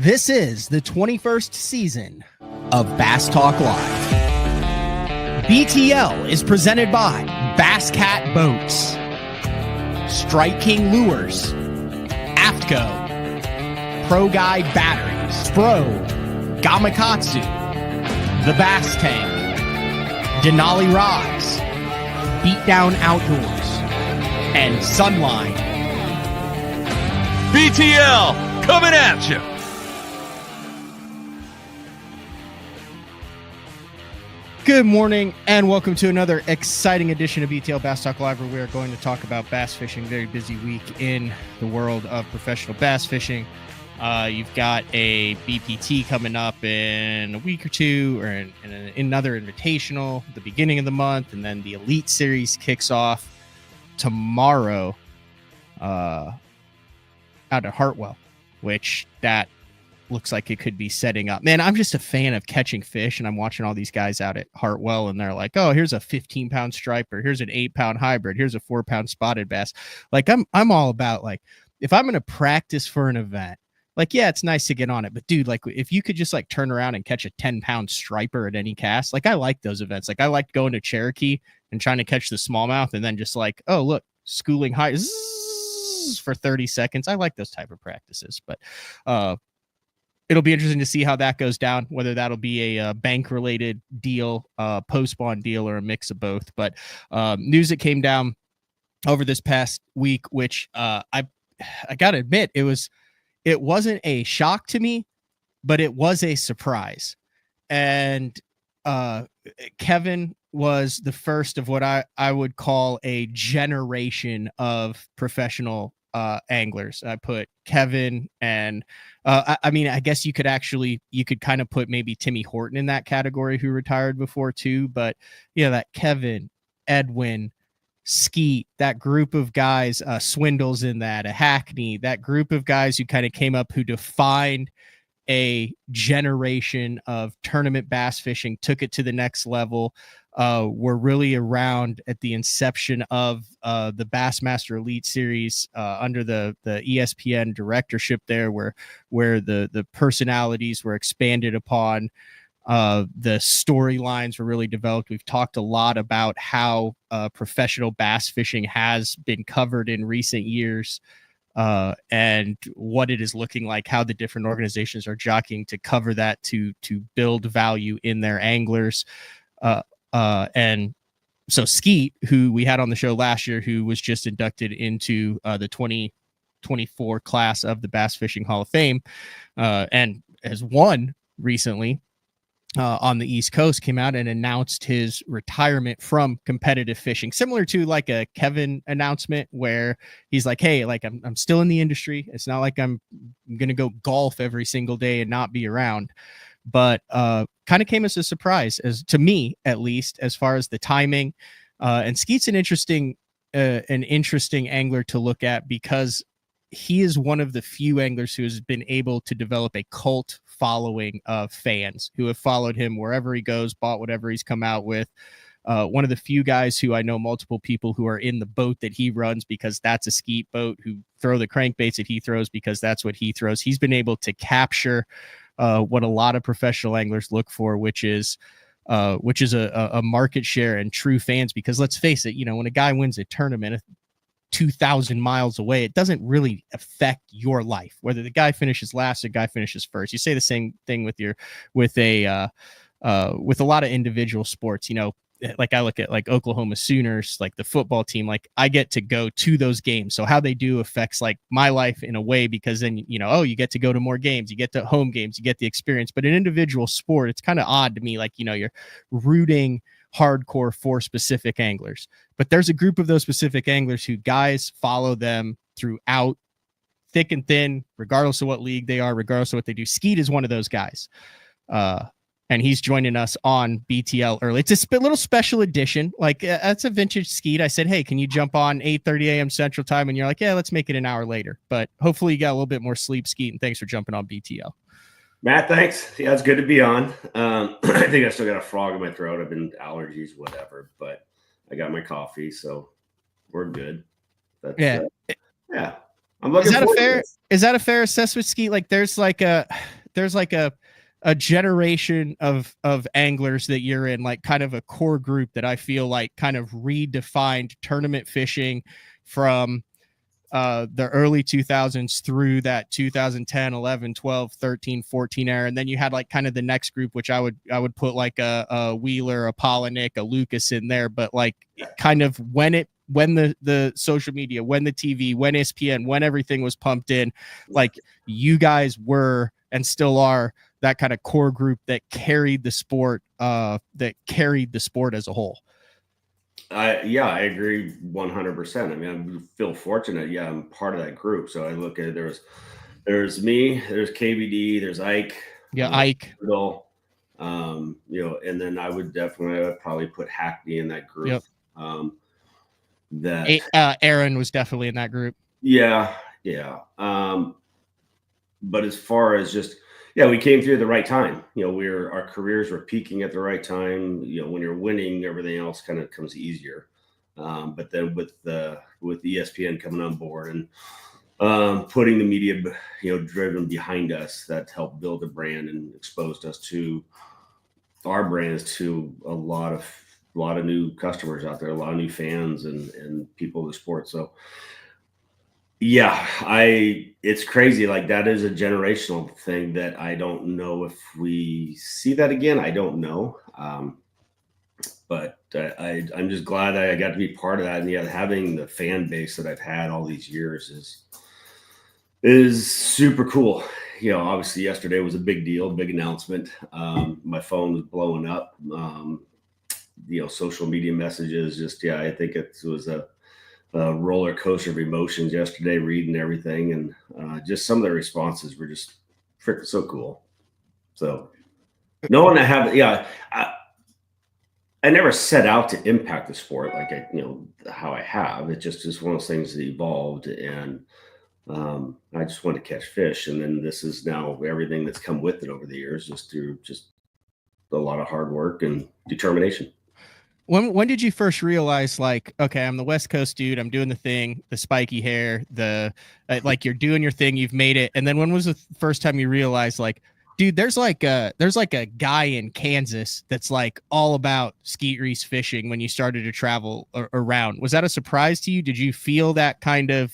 This is the 21st season of Bass Talk Live. BTL is presented by Bass Cat Boats, Strike King Lures, AFTCO, Pro Guide Batteries, Spro, Gamakatsu, The Bass Tank, Denali Rods, Beatdown Outdoors, and Sunline. BTL coming at you. Good morning and welcome to another exciting edition of BTL Bass Talk Live, where we are going to talk about bass fishing. Very busy week in the world of professional bass fishing. You've got a BPT coming up in a week or two, or in another invitational at the beginning of the month, and then the Elite Series kicks off tomorrow out at Hartwell, which that looks like it could be setting up. Man, I'm just a fan of catching fish, and I'm watching all these guys out at Hartwell, and they're like, oh, here's a 15-pound striper, here's an 8-pound hybrid, here's a 4-pound spotted bass. Like, I'm all about, like, if I'm going to practice for an event, like, yeah, it's nice to get on it, but dude, like, if you could just like turn around and catch a 10-pound striper at any cast, like, I like those events. Like, I like going to Cherokee and trying to catch the smallmouth and then just like, oh, look, schooling high for 30 seconds. I like those type of practices, but it'll be interesting to see how that goes down, whether that'll be a bank-related deal, post-spawn deal, or a mix of both. But news that came down over this past week, which I got to admit, it wasn't a shock to me, but it was a surprise. And Kevin was the first of what I would call a generation of professional anglers. I put Kevin and I mean, I guess you could kind of put maybe Timmy Horton in that category, who retired before too. But yeah, that Kevin, Edwin, Skeet, that group of guys, Swindle's in that, a Hackney, that group of guys who kind of came up, who defined a generation of tournament bass fishing, took it to the next level, were really around at the inception of the Bassmaster Elite Series under the ESPN directorship there, where the personalities were expanded upon, the storylines were really developed. We've talked a lot about how professional bass fishing has been covered in recent years, and what it is looking like, how the different organizations are jockeying to cover that to build value in their anglers. And so Skeet, who we had on the show last year, who was just inducted into the 2024 class of the Bass Fishing Hall of Fame, and has won recently on the East Coast, came out and announced his retirement from competitive fishing, similar to like a Kevin announcement, where he's like, hey, like I'm still in the industry. It's not like I'm going to go golf every single day and not be around. But kind of came as a surprise, as to me, at least, as far as the timing. And Skeet's an interesting angler to look at, because he is one of the few anglers who has been able to develop a cult following of fans who have followed him wherever he goes, bought whatever he's come out with. One of the few guys who I know, multiple people who are in the boat that he runs because that's a Skeet boat, who throw the crankbaits that he throws because that's what he throws. He's been able to capture what a lot of professional anglers look for, which is a market share and true fans. Because let's face it, when a guy wins a tournament 2,000 miles away, it doesn't really affect your life, whether the guy finishes last or the guy finishes first. You say the same thing with a lot of individual sports. Like I look at like Oklahoma Sooners, like the football team, like I get to go to those games. So how they do affects like my life in a way, because then, you get to go to more games, you get to home games, you get the experience. But an individual sport, it's kind of odd to me. Like, you're rooting hardcore for specific anglers, but there's a group of those specific anglers who guys follow them throughout thick and thin, regardless of what league they are, regardless of what they do. Skeet is one of those guys. And he's joining us on BTL early. It's a little special edition. Like, that's a vintage Skeet. I said, hey, can you jump on 8:30 a.m. Central Time? And you're like, yeah, let's make it an hour later. But hopefully you got a little bit more sleep, Skeet, and thanks for jumping on BTL. Matt, thanks. Yeah, it's good to be on. I think I still got a frog in my throat. I've been allergies, whatever, but I got my coffee, so we're good. That's, yeah. Yeah. I'm looking is that a fair assessment, Skeet? Like, there's like there's like a generation of anglers that you're in, like kind of a core group that I feel like kind of redefined tournament fishing from the early 2000s through that 2010, 11, 12, 13, 14 era. And then you had like kind of the next group, which I would put like a Wheeler, a Polinick, a Lucas in there. But like kind of when the social media, when the TV, when ESPN, when everything was pumped in, like you guys were and still are that kind of core group that carried the sport as a whole. I agree 100%. I mean, I feel fortunate. Yeah, I'm part of that group. So I look at it, there's me, there's KVD, there's Ike. Yeah, Ike. Bill, and then I would probably put Hackney in that group. Yep. Aaron was definitely in that group. Yeah. But as far as just, we came through at the right time. Our careers were peaking at the right time. When you're winning, everything else kind of comes easier. But then with ESPN coming on board and putting the media, driven behind us, that helped build a brand and exposed us to our brands to a lot of new customers out there, a lot of new fans and people in the sport. So it's crazy. Like that is a generational thing that I don't know if we see that again. I don't know. But I'm just glad I got to be part of that. And having the fan base that I've had all these years is super cool. Obviously yesterday was a big deal, big announcement. My phone was blowing up. Social media messages, I think it was a roller coaster of emotions yesterday, reading everything, and just some of the responses were just freaking so cool. So knowing I never set out to impact the sport like how I have. It just is one of those things that evolved, and I just want to catch fish, and then this is now everything that's come with it over the years, just through just a lot of hard work and determination. When did you first realize, like, okay, I'm the West Coast dude, I'm doing the thing, the spiky hair, like you're doing your thing, you've made it, and then when was the first time you realized, like, dude, there's like a guy in Kansas that's like all about Skeet Reese fishing when you started to travel around? Was that a surprise to you? Did you feel that kind of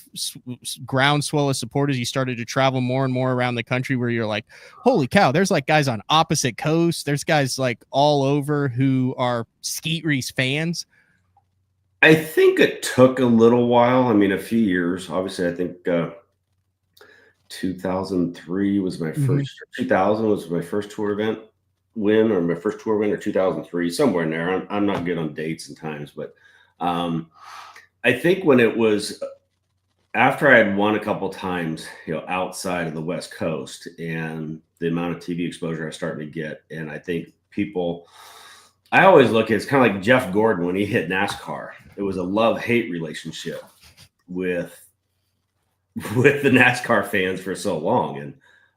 groundswell of support as you started to travel more and more around the country, where you're like, holy cow, there's like guys on opposite coasts, there's guys like all over who are Skeet Reese fans? I think it took a little while. I mean, a few years. Obviously, I think 2003 was my first. 2000 was my first tour event win, or my first tour win, or 2003, somewhere in there. I'm not good on dates and times, but I think when it was after I had won a couple times, outside of the West Coast, and the amount of TV exposure I was starting to get, and I think I always look at it's kind of like Jeff Gordon when he hit NASCAR. It was a love-hate relationship with the NASCAR fans for so long.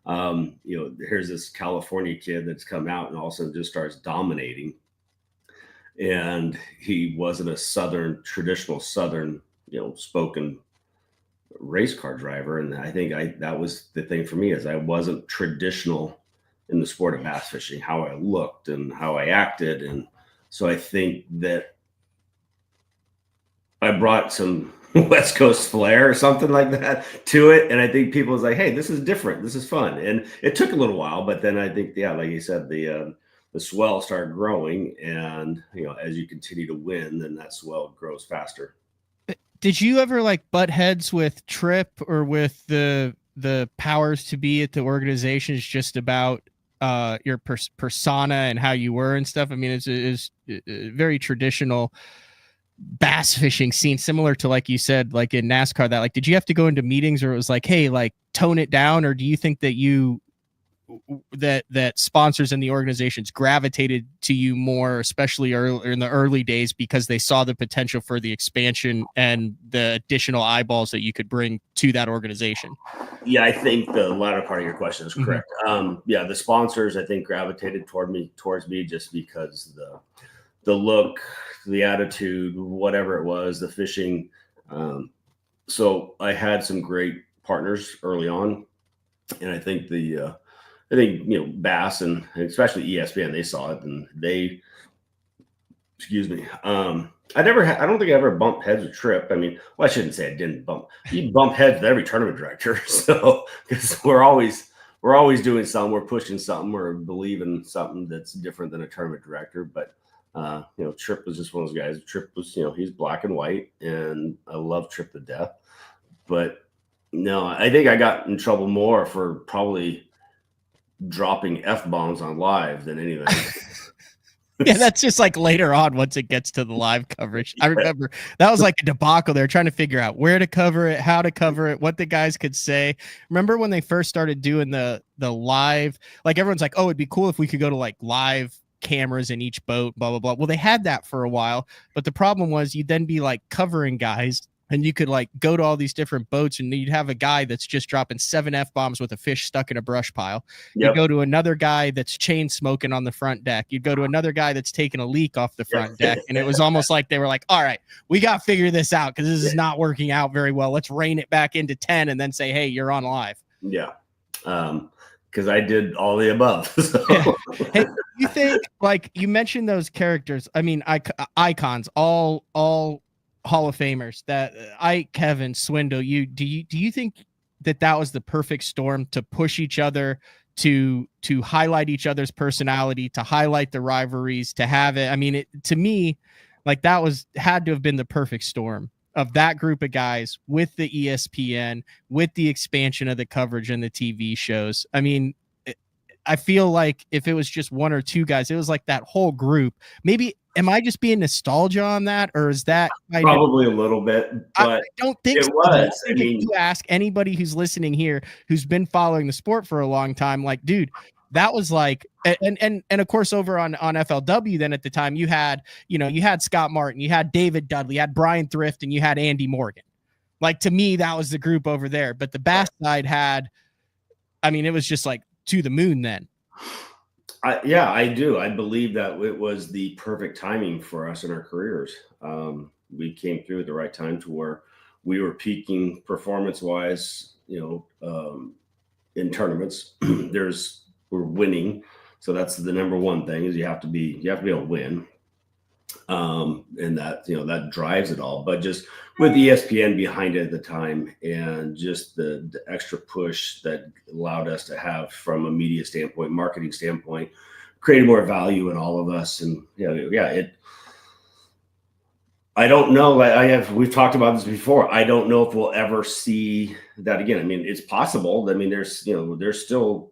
And, here's this California kid that's come out and all of a sudden just starts dominating. And he wasn't a traditional Southern, spoken race car driver. And I think that was the thing for me, is I wasn't traditional in the sport of bass fishing, how I looked and how I acted. And so I think that I brought some West Coast flair or something like that to it. And I think people was like, hey, this is different. This is fun. And it took a little while, but then I think, like you said, the swell started growing, and, as you continue to win, then that swell grows faster. Did you ever like butt heads with Tripp or with the powers to be at the organizations just about your persona and how you were and stuff? I mean, it's a very traditional bass fishing scene, similar to, like you said, like in NASCAR, that like, did you have to go into meetings where it was like, hey, like tone it down? Or do you think that that sponsors and the organizations gravitated to you more, especially in the early days, because they saw the potential for the expansion and the additional eyeballs that you could bring to that organization? Yeah, I think the latter part of your question is correct. The sponsors, I think, gravitated towards me just because the look, the attitude, whatever it was, the fishing. So I had some great partners early on, and I think I think, Bass and especially ESPN, they saw it and excuse me. I don't think I ever bumped heads with Trip. I mean, well, I shouldn't say I didn't bump. You bump heads with every tournament director. So, because we're always doing something, we're pushing something, we're believing something that's different than a tournament director. But, Trip was just one of those guys. Trip was, he's black and white, and I love Trip to death. But no, I think I got in trouble more for probably dropping F-bombs on live than anything. Yeah, that's just like later on once it gets to the live coverage. I remember that was like a debacle. They're trying to figure out where to cover it, how to cover it, what the guys could say. Remember when they first started doing the live, like everyone's like, oh, it'd be cool if we could go to like live cameras in each boat, blah, blah, blah. Well, they had that for a while, but the problem was you'd then be like covering guys and you could like go to all these different boats and you'd have a guy that's just dropping 7 F-bombs with a fish stuck in a brush pile. Yep. You go to another guy that's chain smoking on the front deck. You'd go to another guy that's taking a leak off the front deck. And it was almost like they were like, all right, we got to figure this out because this is not working out very well. Let's rein it back into 10 and then say, hey, you're on live. Yeah. Because I did all the above. So. Yeah. Hey, you think, like you mentioned those characters, I mean, icons, all Hall of Famers that Kevin, Swindle, do you think that was the perfect storm to push each other, to highlight each other's personality, to highlight the rivalries, to have it? I mean, to me, like that had to have been the perfect storm of that group of guys with the ESPN, with the expansion of the coverage and the TV shows. I mean, I feel like if it was just one or two guys, it was like that whole group. Maybe am I just being nostalgia on that, or is that probably a little bit? But I don't think it so. was. I mean, if you ask anybody who's listening here, who's been following the sport for a long time, like, dude, that was like, and of course over on FLW, then at the time you had Scott Martin, you had David Dudley, you had Brian Thrift, and you had Andy Morgan. Like, to me, that was the group over there. But the Bass side had, I mean, it was just like to the moon then. I do. I believe that it was the perfect timing for us in our careers. We came through at the right time to where we were peaking performance-wise, in tournaments. We're winning. So that's the number one thing is you have to be able to win. And that, that drives it all. But just with ESPN behind it at the time and just the extra push that allowed us to have from a media standpoint, marketing standpoint, created more value in all of us. And I don't know. We've talked about this before. I don't know if we'll ever see that again. I mean, it's possible. I mean, there's still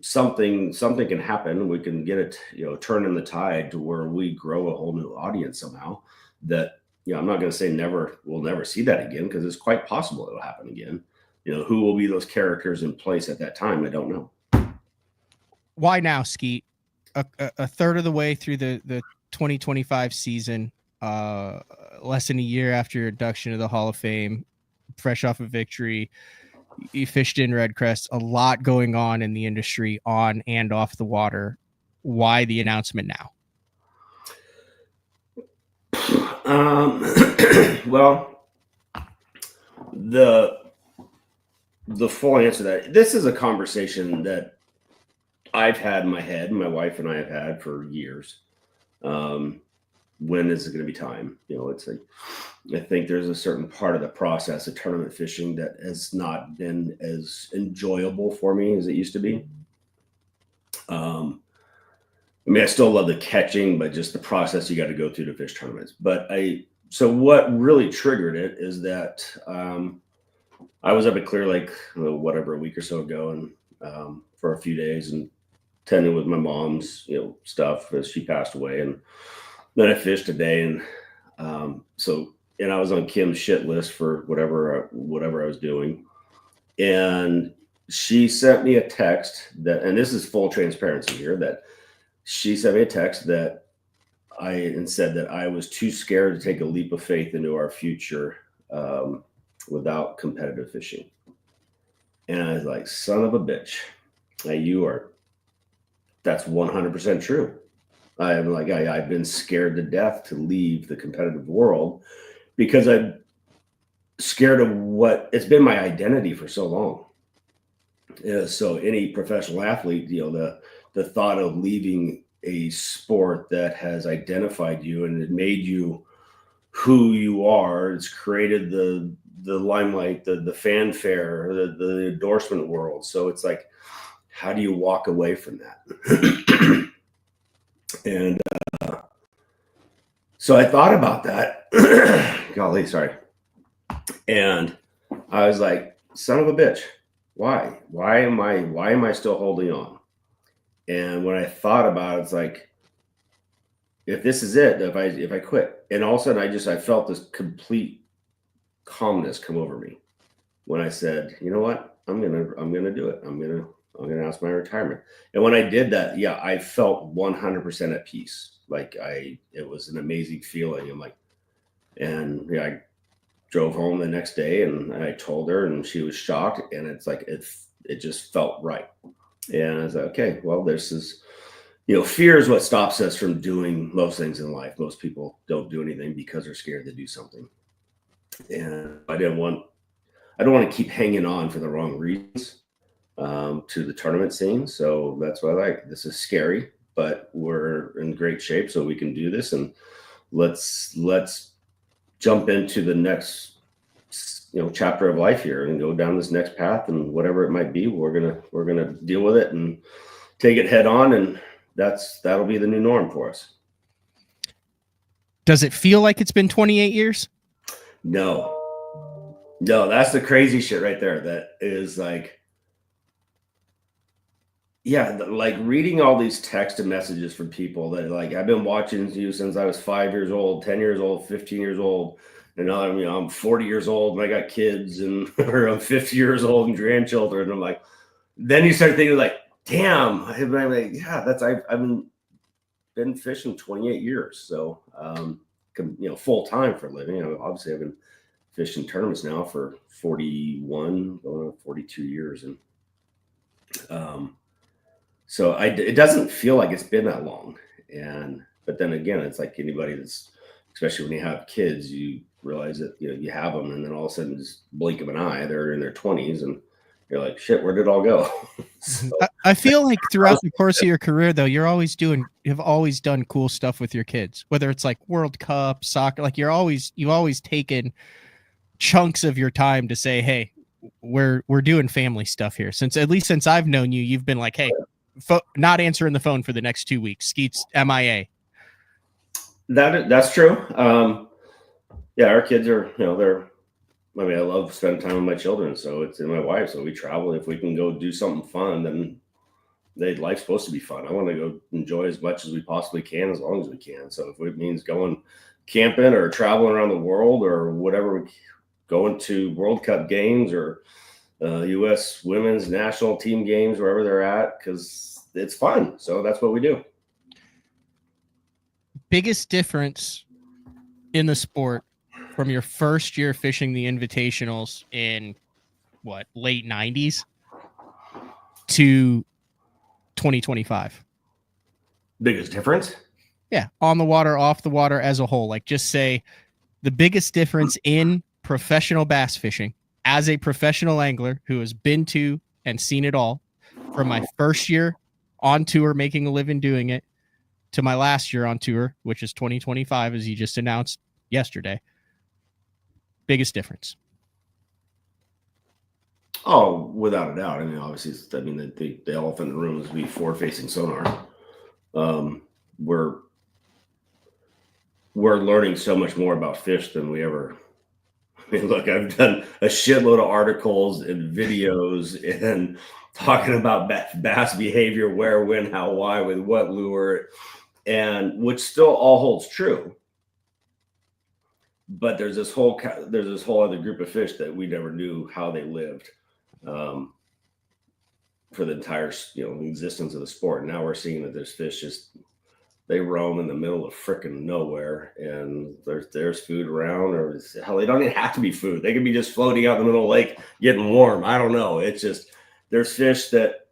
something can happen. We can get it, turn in the tide to where we grow a whole new audience somehow. That, I'm not going to say we'll never see that again, because it's quite possible it'll happen again. Who will be those characters in place at that time? I don't know. Why now, Skeet? A third of the way through the 2025 season, less than a year after your induction to the Hall of Fame, fresh off a victory. You fished in Red Crest, a lot going on in the industry on and off the water. Why the announcement now? Well, the full answer to that, this is a conversation that I've had in my head, my wife and I have had for years. When is it going to be time? It's like, I think there's a certain part of the process of tournament fishing that has not been as enjoyable for me as it used to be. I mean, I still love the catching, but just the process you got to go through to fish tournaments. So what really triggered it is that I was up at Clear Lake, a week or so ago, and for a few days, and tending with my mom's, stuff as she passed away, and then I fished a day, and and I was on Kim's shit list for whatever I was doing, and she sent me a text and this is full transparency here, that she sent me a text and said that I was too scared to take a leap of faith into our future without competitive fishing. And I was like, son of a bitch. That's 100% true. I'm like, I've been scared to death to leave the competitive world because I'm scared of what it's been my identity for so long. So any professional athlete, the thought of leaving a sport that has identified you and it made you who you are, it's created the limelight, the fanfare, the endorsement world. So it's like, how do you walk away from that? And so I thought about that. Golly, sorry. And I was like, son of a bitch, why? Why am I still holding on? And when I thought about it, it's like, if this is it, if I quit, and all of a sudden I felt this complete calmness come over me when I said, you know what, I'm gonna do it. I'm gonna ask my retirement. And when I did that, yeah, I felt 100% at peace. Like it was an amazing feeling. I'm like, and yeah, I drove home the next day and I told her, and she was shocked. And it's like it just felt right. And I was like, okay, well, this is, fear is what stops us from doing most things in life. Most people don't do anything because they're scared to do something. And I don't want to keep hanging on for the wrong reasons to the tournament scene. So that's what I like. This is scary, but we're in great shape, so we can do this. And let's jump into the next chapter of life here and go down this next path, and whatever it might be, we're gonna deal with it and take it head on, and that'll be the new norm for us. Does it feel like it's been 28 years? No, that's the crazy shit right there. That is like, yeah, like reading all these text and messages from people that like, I've been watching you since I was 5 years old, 10 years old, 15 years old. And now I'm 40 years old and I got kids, and or I'm 50 years old and grandchildren. And I'm like, then you start thinking like, damn, I'm like, yeah, I've been fishing 28 years. So, full time for a living. Obviously I've been fishing tournaments now for 41, going on 42 years. And, so it doesn't feel like it's been that long. But then again, it's like anybody that's, especially when you have kids, you realize that, you have them, and then all of a sudden, just blink of an eye, they're in their 20s, and you're like, shit, where did it all go? So, I feel like throughout the course of your career, though, you've always done cool stuff with your kids, whether it's like World Cup, soccer, like you've always taken chunks of your time to say, hey, we're doing family stuff here. Since I've known you, you've been like, hey, not answering the phone for the next 2 weeks. Skeet's MIA. That's true. Yeah, our kids are, I love spending time with my children. So it's in my wife. So we travel. If we can go do something fun, then life's supposed to be fun. I want to go enjoy as much as we possibly can, as long as we can. So if it means going camping or traveling around the world or whatever, going to World Cup games or U.S. women's national team games, wherever they're at, because it's fun. So that's what we do. Biggest difference in the sport from your first year fishing the invitationals in late 90s to 2025? Biggest difference? Yeah, on the water, off the water, as a whole. Like, just say the biggest difference in professional bass fishing as a professional angler who has been to and seen it all, from my first year on tour making a living doing it to my last year on tour, which is 2025, as you just announced yesterday. Biggest difference? Oh, without a doubt. Obviously, the elephant in the room is we forward-facing sonar. We're learning so much more about fish than we ever. Look, I've done a shitload of articles and videos and talking about bass behavior, where, when, how, why, with what lure, and which still all holds true. But there's this whole other group of fish that we never knew how they lived for the entire existence of the sport. And now we're seeing that there's fish they roam in the middle of frickin' nowhere, and there's food around, or hell, they don't even have to be food. They could be just floating out in the middle of the lake getting warm. I don't know. It's just there's fish that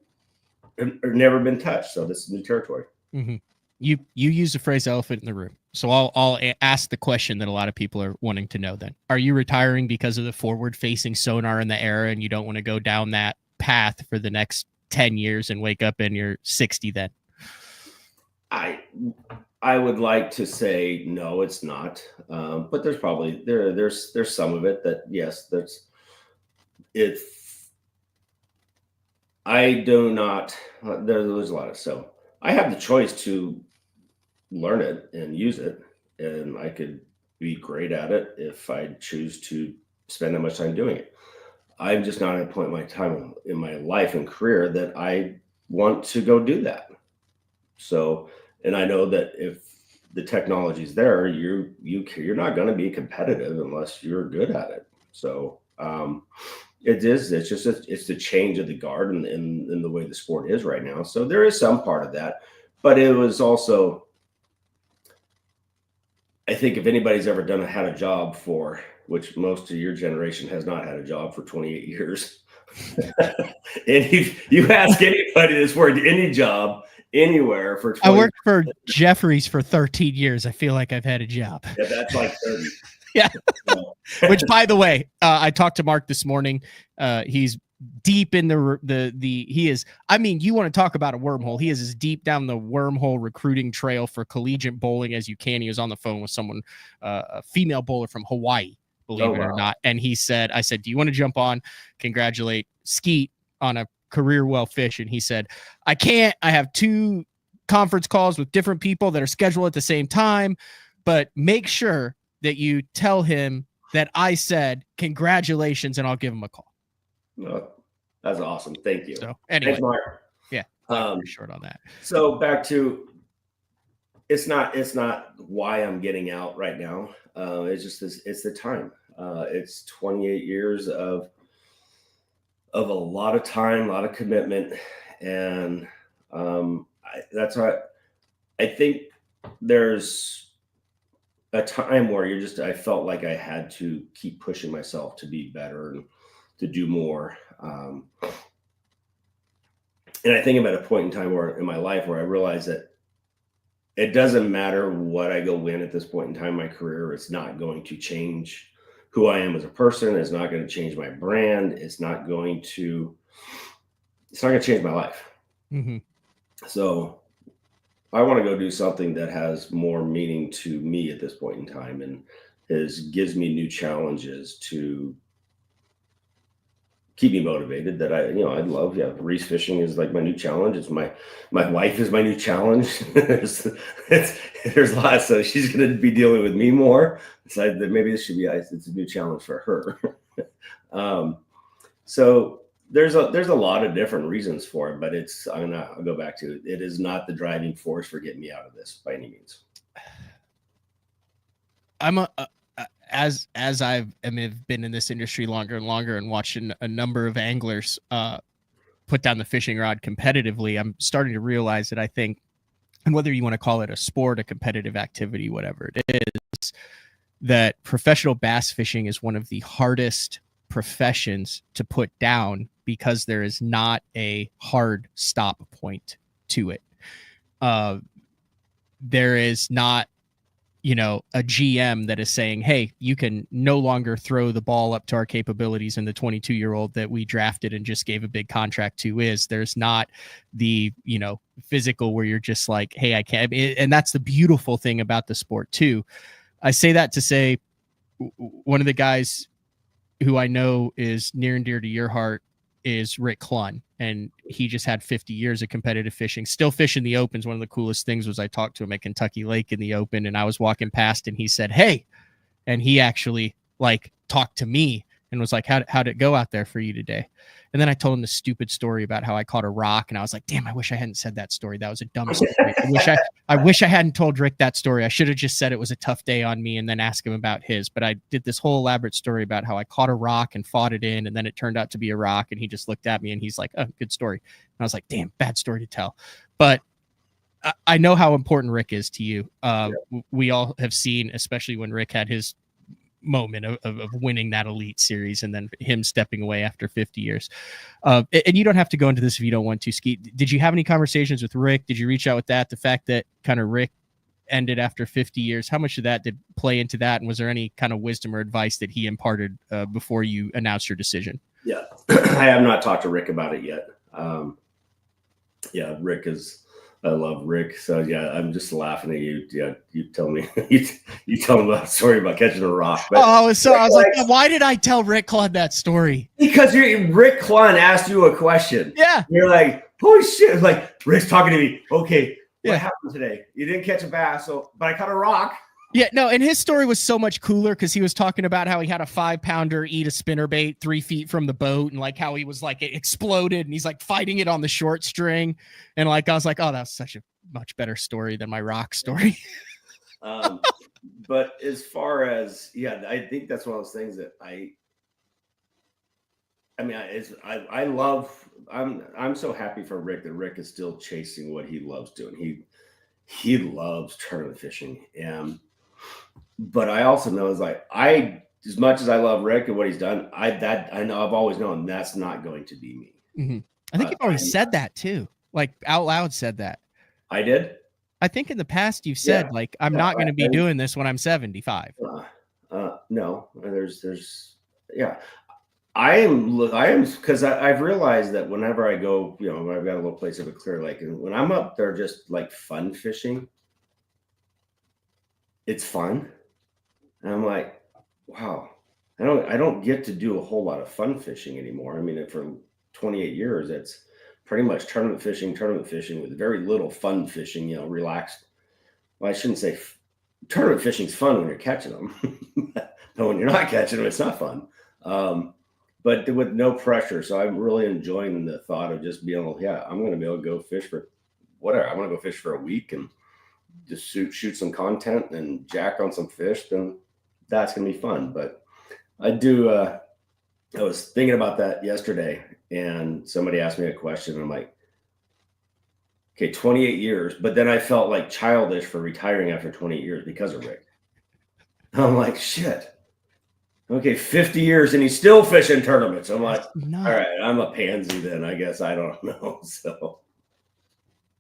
have never been touched. So this is new territory. Mm-hmm. You use the phrase elephant in the room. So I'll ask the question that a lot of people are wanting to know then. Are you retiring because of the forward-facing sonar in the era and you don't want to go down that path for the next 10 years and wake up and you're 60 then? I would like to say no, it's not. But there's probably there's some of it that yes, if I do not there's a lot of so I have the choice to learn it and use it, and I could be great at it if I choose to spend that much time doing it. I'm just not at a point in my time in my life and career that I want to go do that. So, and I know that if the technology's there, you're not going to be competitive unless you're good at it. So, it's just it's the change of the guard in the way the sport is right now. So there is some part of that, but it was also, I think if anybody's ever had a job for, which most of your generation has not had a job for 28 years. And you ask anybody that's worked any job anywhere for 20 I worked for Jeffries for 13 years. I feel like I've had a job. Yeah, that's like 30. Yeah. So, which, by the way, I talked to Mark this morning. He's deep in he is, I mean, you want to talk about a wormhole. He is as deep down the wormhole recruiting trail for collegiate bowling as you can. He was on the phone with someone, a female bowler from Hawaii, believe it or not. And I said, do you want to jump on, congratulate Skeet on a career well fish? And he said, I can't. I have 2 conference calls with different people that are scheduled at the same time, but make sure that you tell him that I said congratulations and I'll give him a call. No, that's awesome. Thank you. So anyway, thanks, Mark. Yeah, pretty short on that. So back to, it's not why I'm getting out right now. It's just it's the time. It's 28 years of a lot of time, a lot of commitment, and that's why I think there's a time where I felt like I had to keep pushing myself to be better and to do more. And I think I'm at a point in time in my life where I realize that it doesn't matter what I go win at this point in time in my career. It's not going to change who I am as a person. It's not going to change my brand. It's not going to change my life. Mm-hmm. So I want to go do something that has more meaning to me at this point in time and gives me new challenges to keep me motivated. That I'd love. Yeah, Reese Fishing is like my new challenge. It's my wife is my new challenge. there's a lot, so she's going to be dealing with me more. So maybe this should be it's a new challenge for her. So there's a lot of different reasons for it, but I'll go back to it. It is not the driving force for getting me out of this by any means. I'm as I've been in this industry longer and longer and watching a number of anglers put down the fishing rod competitively, I'm starting to realize that I think, and whether you want to call it a sport, a competitive activity, whatever it is, that professional bass fishing is one of the hardest professions to put down because there is not a hard stop point to it. There is not, a GM that is saying, hey, you can no longer throw the ball up to our capabilities. And the 22-year-old that we drafted and just gave a big contract to there's not the, physical where you're just like, hey, I can't. And that's the beautiful thing about the sport too. I say that to say one of the guys who I know is near and dear to your heart is Rick Clunn, and he just had 50 years of competitive fishing, still fishing the opens. One of the coolest things was I talked to him at Kentucky Lake in the open, and I was walking past and he said, hey, and he actually talked to me and was like, how'd it go out there for you today? And then I told him the stupid story about how I caught a rock, and I was like, damn, I wish I hadn't said that story. That was a dumb story. I wish I hadn't told Rick that story. I should have just said it was a tough day on me and then ask him about his. But I did this whole elaborate story about how I caught a rock and fought it in, and then it turned out to be a rock, and he just looked at me and he's like, oh, good story. And I was like, damn, bad story to tell. But I know how important Rick is to you. We all have seen, especially when Rick had his moment of winning that elite series and then him stepping away after 50 years. And you don't have to go into this if you don't want to, Skeet. Did you have any conversations with Rick? Did you reach out with that? The fact that kind of Rick ended after 50 years, how much of that did play into that? And was there any kind of wisdom or advice that he imparted before you announced your decision? Yeah. I have not talked to Rick about it yet. Yeah, I love Rick. So yeah, I'm just laughing at you. Yeah, you tell me, you tell him about a story about catching a rock. But I was like, why did I tell Rick Clunn that story? Because Rick Clunn asked you a question. Yeah. You're like, holy shit. Like, Rick's talking to me. Okay, what Yeah. happened today? You didn't catch a bass, but I caught a rock. Yeah, no, and his story was so much cooler because he was talking about how he had a 5-pounder eat a spinnerbait 3 feet from the boat, and like how he was like, it exploded, and he's like fighting it on the short string, and like I was like, oh, that's such a much better story than my rock story. But as far as I think that's one of those things that I love. I'm so happy for Rick that Rick is still chasing what he loves doing. He loves tournament fishing, but I also know is like as much as I love Rick and what he's done, I know I've always known that's not going to be me. Mm-hmm. I think you've always said that too, like out loud said that. I did. I think in the past you've said like I'm not going to be doing this when I'm 75. No, there's I am because I've realized that whenever I go, I've got a little place of a clear lake, and when I'm up there just like fun fishing, it's fun. And I'm like, wow, I don't get to do a whole lot of fun fishing anymore. I mean, for 28 years, it's pretty much tournament fishing with very little fun fishing, relaxed. Well, I shouldn't say tournament fishing's fun when you're catching them. But when you're not catching them, it's not fun. But with no pressure. So I'm really enjoying the thought of just being able, I'm going to be able to go fish for whatever. I want to go fish for a week and just shoot some content and jack on some fish. Then that's going to be fun. But I was thinking about that yesterday, and somebody asked me a question. And I'm like, okay, 28 years. But then I felt like childish for retiring after 28 years because of Rick. I'm like, shit. Okay, 50 years and he's still fishing tournaments. I'm like, all right, I'm a pansy then, I guess. I don't know. So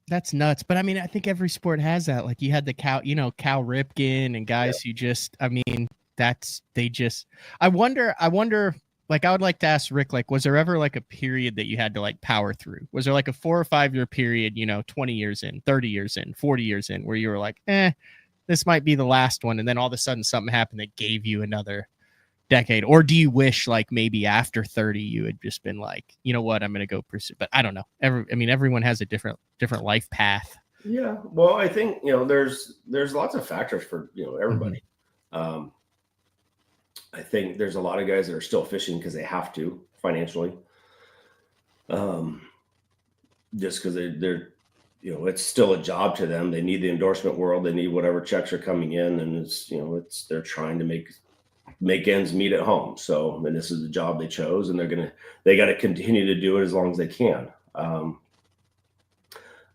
that's nuts. But I mean, I think every sport has that. Like you had the Cal Ripken and guys who just, I mean, I wonder, like I would like to ask Rick, like, was there ever like a period that you had to like power through? Was there like a 4 or 5 year period, 20 years in, 30 years in, 40 years in, where you were like, this might be the last one. And then all of a sudden something happened that gave you another decade? Or do you wish like maybe after 30 you had just been like, you know what, I'm going to go pursue? But I don't know. Everyone has a different life path. Yeah. Well, I think, there's lots of factors for, everybody. Mm-hmm. I think there's a lot of guys that are still fishing because they have to financially. Just because they're it's still a job to them. They need the endorsement world. They need whatever checks are coming in, and they're trying to make ends meet at home. So, and this is the job they chose, and they got to continue to do it as long as they can.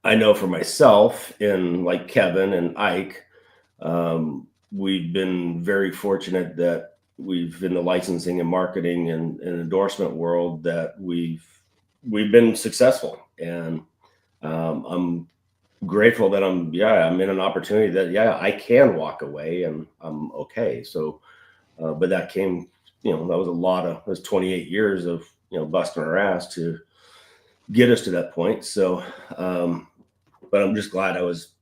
I know for myself, and like Kevin and Ike, we've been very fortunate that we've in the licensing and marketing and endorsement world that we've been successful, and I'm grateful that I'm in an opportunity that I can walk away and I'm okay. So. But that came, that was 28 years of, busting our ass to get us to that point. So, but I'm just glad I was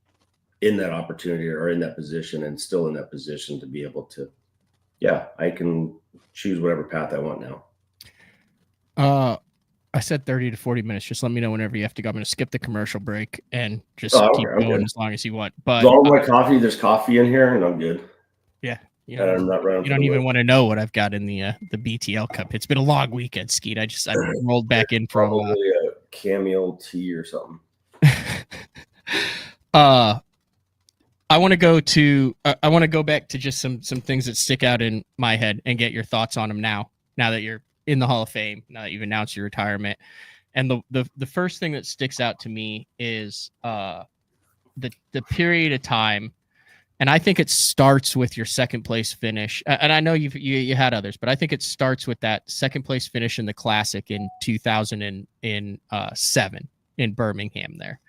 in that opportunity or in that position and still in that position to be able to, I can choose whatever path I want now. I said 30 to 40 minutes. Just let me know whenever you have to go. I'm going to skip the commercial break and just keep going as long as you want. But all my coffee, there's coffee in here and I'm good. Yeah. You don't even want to know what I've got in the BTL cup. It's been a long weekend, Skeet. I rolled back in from probably a cameo tea or something. I want to go back to just some things that stick out in my head and get your thoughts on them now that you're in the Hall of Fame, now that you've announced your retirement. And the first thing that sticks out to me is the period of time. And I think it starts with your second place finish. And I know you had others, but I think it starts with that second place finish in the Classic in 2007 in Birmingham there.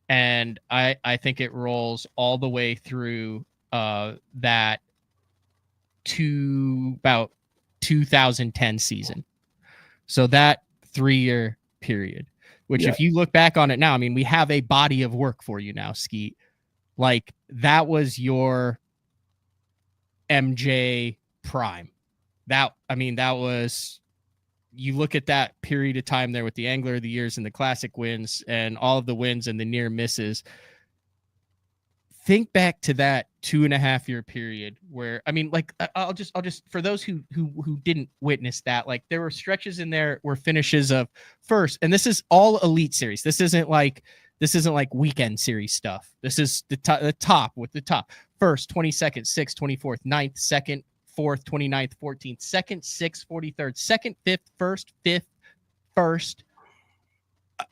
And I think it rolls all the way through that to about 2010 season So that 3-year period, which if you look back on it now, I mean, we have a body of work for you now, Skeet. Like that was your MJ prime. That was, you look at that period of time there with the Angler of the Years and the Classic wins and all of the wins and the near misses. Think back to that 2.5-year period where, I mean, like I'll just for those who didn't witness that, like there were stretches in there where finishes of first, and this is all elite series. This isn't like weekend series stuff. This is the top with the top first, 22nd, 6th, 24th, 9th, 2nd, 4th, 29th, 14th, 2nd, 6th, 43rd, 2nd, 5th, 1st, 5th, 1st.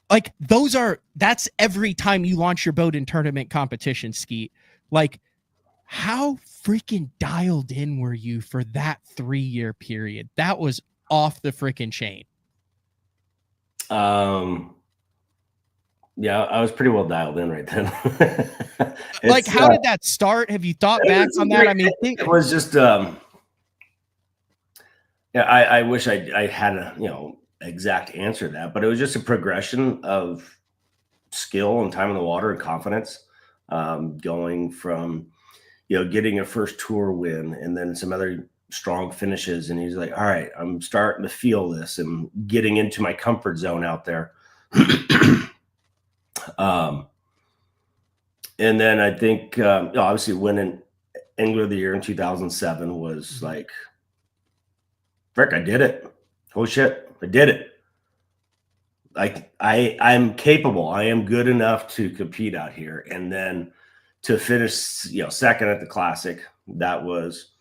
Like that's every time you launch your boat in tournament competition, Skeet. Like how freaking dialed in were you for that 3-year period? That was off the freaking chain. Yeah, I was pretty well dialed in right then. Like, how did that start? Have you thought back on that? I mean, it was just, yeah, I wish I had a, exact answer to that, but it was just a progression of skill and time in the water and confidence, going from, getting a first tour win and then some other strong finishes. And he's like, all right, I'm starting to feel this and getting into my comfort zone out there. And then I think, obviously winning Angler of the Year in 2007 was like, frick, I did it. Oh shit, I did it. Like I'm capable. I am good enough to compete out here. And then to finish, second at the Classic, that was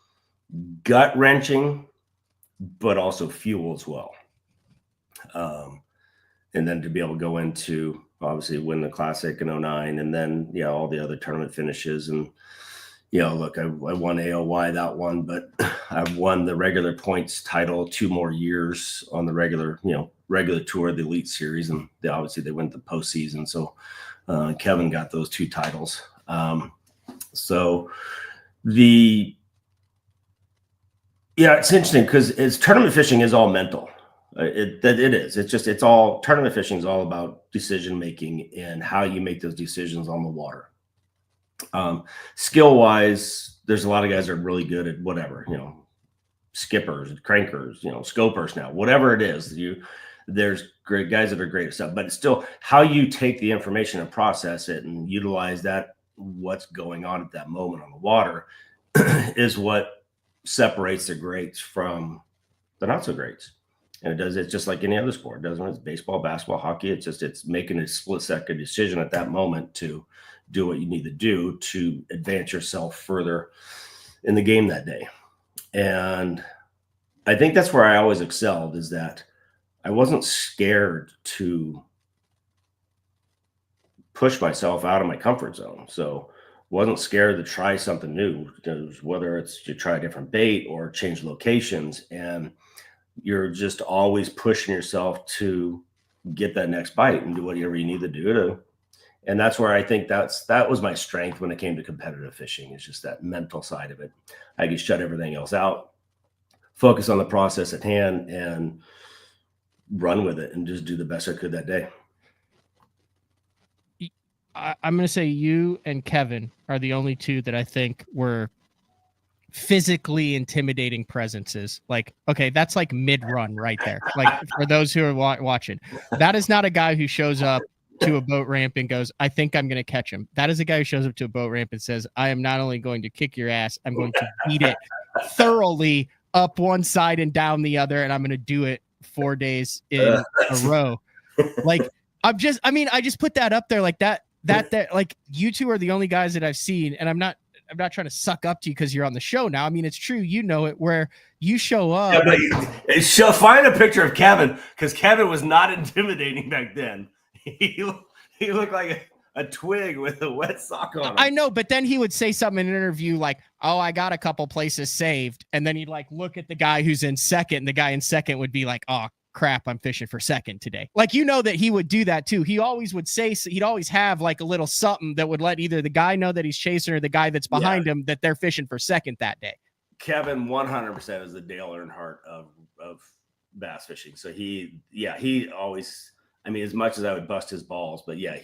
gut wrenching, but also fuel as well. And then to be able to go into, obviously win the Classic in 2009 and then, all the other tournament finishes. And, look, I won AOY that one, but I've won the regular points title 2 more years on the regular tour of the Elite Series. And obviously they went the postseason. So Kevin got those 2 titles. So it's interesting because tournament fishing is all mental. It is. It's all tournament fishing is all about decision making and how you make those decisions on the water. Skill wise, there's a lot of guys that are really good at whatever, skippers, crankers, scopers now, whatever it is. There's great guys that are great at stuff, but it's still how you take the information and process it and utilize that, what's going on at that moment on the water is what separates the greats from the not so greats. And it's just like any other sport, doesn't it? It's baseball, basketball, hockey. It's making a split-second decision at that moment to do what you need to do to advance yourself further in the game that day. And I think that's where I always excelled, is that I wasn't scared to push myself out of my comfort zone. So wasn't scared to try something new, whether it's to try a different bait or change locations. And you're just always pushing yourself to get that next bite and do whatever you need to do and that's where I think that was my strength when it came to competitive fishing, is just that mental side of it. I could shut everything else out, focus on the process at hand and run with it and just do the best I could that day. I'm going to say you and Kevin are the only 2 that I think were physically intimidating presences. Like, okay, that's like mid-run right there. Like for those who are watching, that is not a guy who shows up to a boat ramp and goes, I think I'm going to catch him. That is a guy who shows up to a boat ramp and says, I am not only going to kick your ass, I'm going to beat it thoroughly up one side and down the other. And I'm going to do it 4 days in a row. Like I just put that up there like that like you 2 are the only guys that I've seen. And I'm not trying to suck up to you because you're on the show now. I mean, it's true. It where you show up. Yeah, but find a picture of Kevin, because Kevin was not intimidating back then. He looked like a twig with a wet sock on him. I know, but then he would say something in an interview like, oh, I got a couple places saved. And then he'd like look at the guy who's in second, and the guy in second would be like, oh, crap, I'm fishing for second today. Like, that he would do that too. He always would say, he'd always have like a little something that would let either the guy know that he's chasing or the guy that's behind him that they're fishing for second that day. Kevin 100% is the Dale Earnhardt of bass fishing. So he always, I mean, as much as I would bust his balls, but yeah,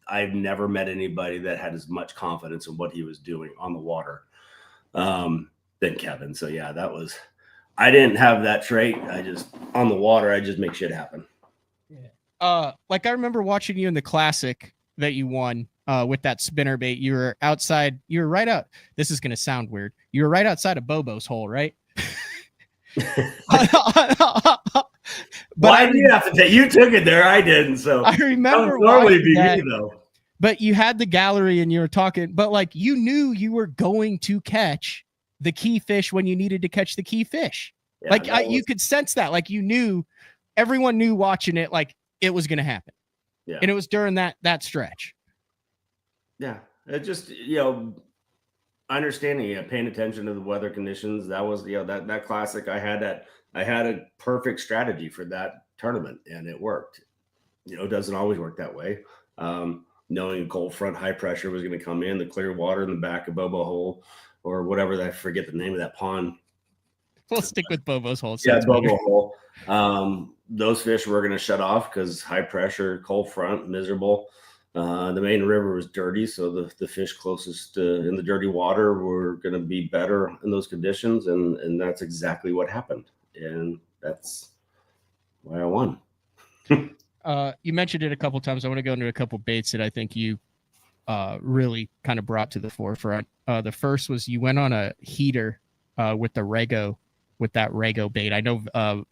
I've never met anybody that had as much confidence in what he was doing on the water than Kevin. So yeah, I didn't have that trait. On the water, I just make shit happen. Yeah. Like I remember watching you in the classic that you won with that spinner bait. You were right out. This is going to sound weird. You were right outside of Bobo's hole, right? Why do you have to take? You took it there. I didn't. So I remember normally be me though. But you had the gallery and you were talking, but like you knew you were going to catch the key fish when you needed to catch the key fish. Yeah, like you could sense that. Like you knew, everyone knew watching it, like it was going to happen. Yeah. And it was during that stretch. Yeah. It just, understanding, paying attention to the weather conditions. That was, that classic. I had a perfect strategy for that tournament and it worked. It doesn't always work that way. Knowing a cold front, high pressure was going to come in, the clear water in the back of Bobo Hole or whatever, I forget the name of that pond. We'll stick with Bobo's Hole. Yeah, Bobo Hole. Those fish were going to shut off because high pressure, cold front, miserable. The main river was dirty, so the fish closest in the dirty water were going to be better in those conditions, and that's exactly what happened, and that's why I won. You mentioned it a couple times. I want to go into a couple baits that I think you really kind of brought to the forefront. The first was you went on a heater with the Rego. With that Rego bait. I know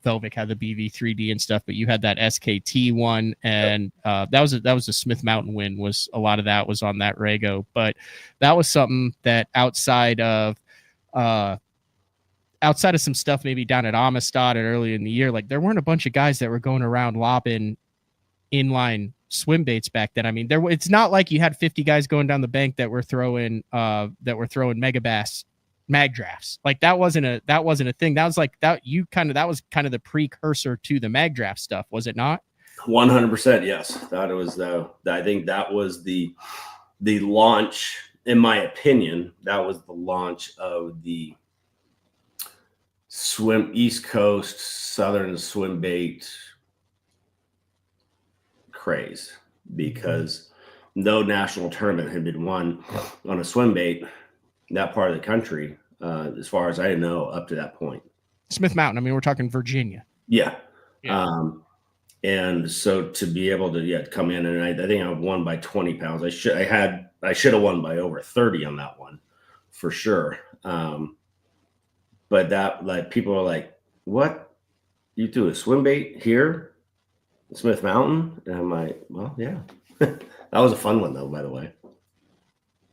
Velvic had the BV3D and stuff, but you had that SKT one, and that was a Smith Mountain win. Was a lot of that was on that Rego, but that was something that outside of some stuff maybe down at Amistad and early in the year, like there weren't a bunch of guys that were going around lobbing inline swim baits back then. I mean, it's not like you had 50 guys going down the bank that were throwing mega bass mag drafts. Like that wasn't a thing. That was like that was kind of the precursor to the mag draft stuff, was it not? 100%. Yes. I think that was the launch, in my opinion, that was the launch of the East Coast Southern swim bait craze, because no national tournament had been won on a swim bait that part of the country, as far as I know, up to that point. Smith Mountain. I mean, we're talking Virginia. Yeah. And so to be able to come in, and I think I won by 20 pounds. I should have won by over 30 on that one, for sure. But that, like, people are like, "What? You threw a swim bait here, Smith Mountain?" And I'm like, "Well, yeah." That was a fun one, though, by the way.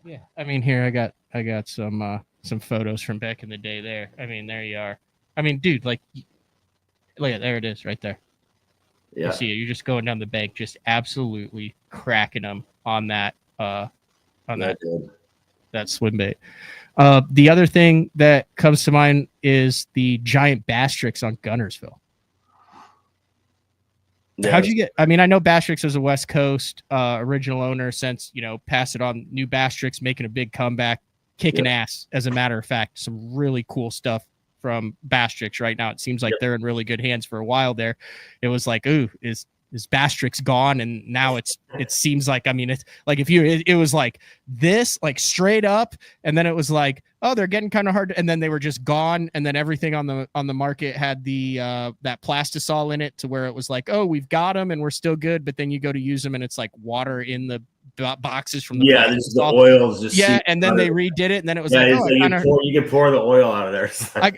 Yeah, I mean, here I got some photos from back in the day there. I mean, there you are. I mean, dude, like, look at, there it is right there. Yeah. You see it. You're just going down the bank, just absolutely cracking them on that swim bait. The other thing that comes to mind is the giant bass tricks on Gunnersville. Yeah. How'd you get? I mean, I know Bastrix is a West Coast original owner since, pass it on. New Bastrix making a big comeback, kicking ass. As a matter of fact, some really cool stuff from Bastrix right now. It seems like they're in really good hands. For a while there, it was like, ooh, is Bastrix gone? And now it seems like, I mean, it's like it was like this, like straight up, and then it was like, oh, they're getting kind of hard, and then they were just gone, and then everything on the market had the that plastisol in it, to where it was like, oh, we've got them and we're still good, but then you go to use them and it's like water in the boxes from the the oil's just and then they redid it, and then it was like, oh, you can pour the oil out of there.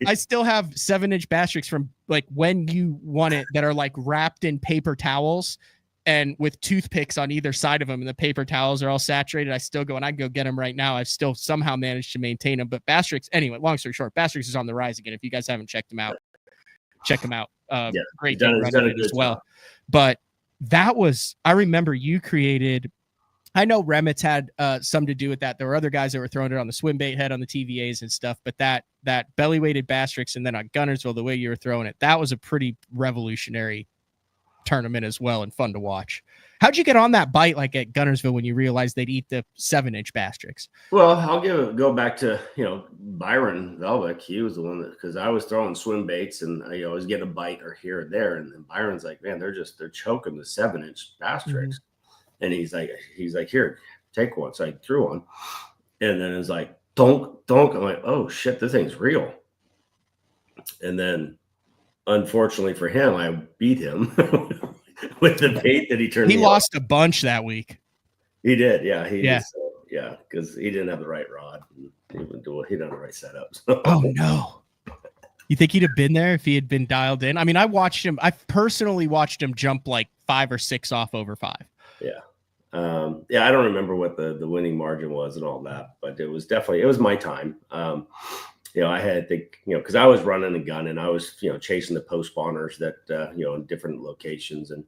I still have 7-inch Bastrix from like when you won it that are like wrapped in paper towels and with toothpicks on either side of them, and the paper towels are all saturated. I still go, and I can go get them right now. I've still somehow managed to maintain them. But Bastrix, anyway, long story short, Bastrix is on the rise again. If you guys haven't checked them out, check them out. Great thing running it as well. Job. But that was, I remember you created, I know Remitz had some to do with that. There were other guys that were throwing it on the swim bait head on the TVAs and stuff, but that belly weighted Bastrix, and then on Gunnersville, the way you were throwing it, that was a pretty revolutionary tournament as well and fun to watch. How'd you get on that bite like at Gunnersville when you realized they'd eat the 7-inch bass tricks? Well, I'll go back to, Byron Velvick. He was the one that, because I was throwing swim baits and I was getting a bite or here or there. And then Byron's like, man, they're choking the 7-inch bass tricks. And he's like, here, take one. So I threw one. And then it's like, donk. I'm like, oh shit, this thing's real. And then unfortunately for him, I beat him with the bait that he turned. He lost a bunch that week. He did. Yeah. Because he didn't have the right rod. He didn't have the right setup. So. Oh no. You think he'd have been there if he had been dialed in? I mean, I personally watched him jump like 5 or 6 off over 5. Yeah. I don't remember what the winning margin was and all that, but it was my time. I had to, because I was running a gun and I was, chasing the post spawners that, in different locations. And,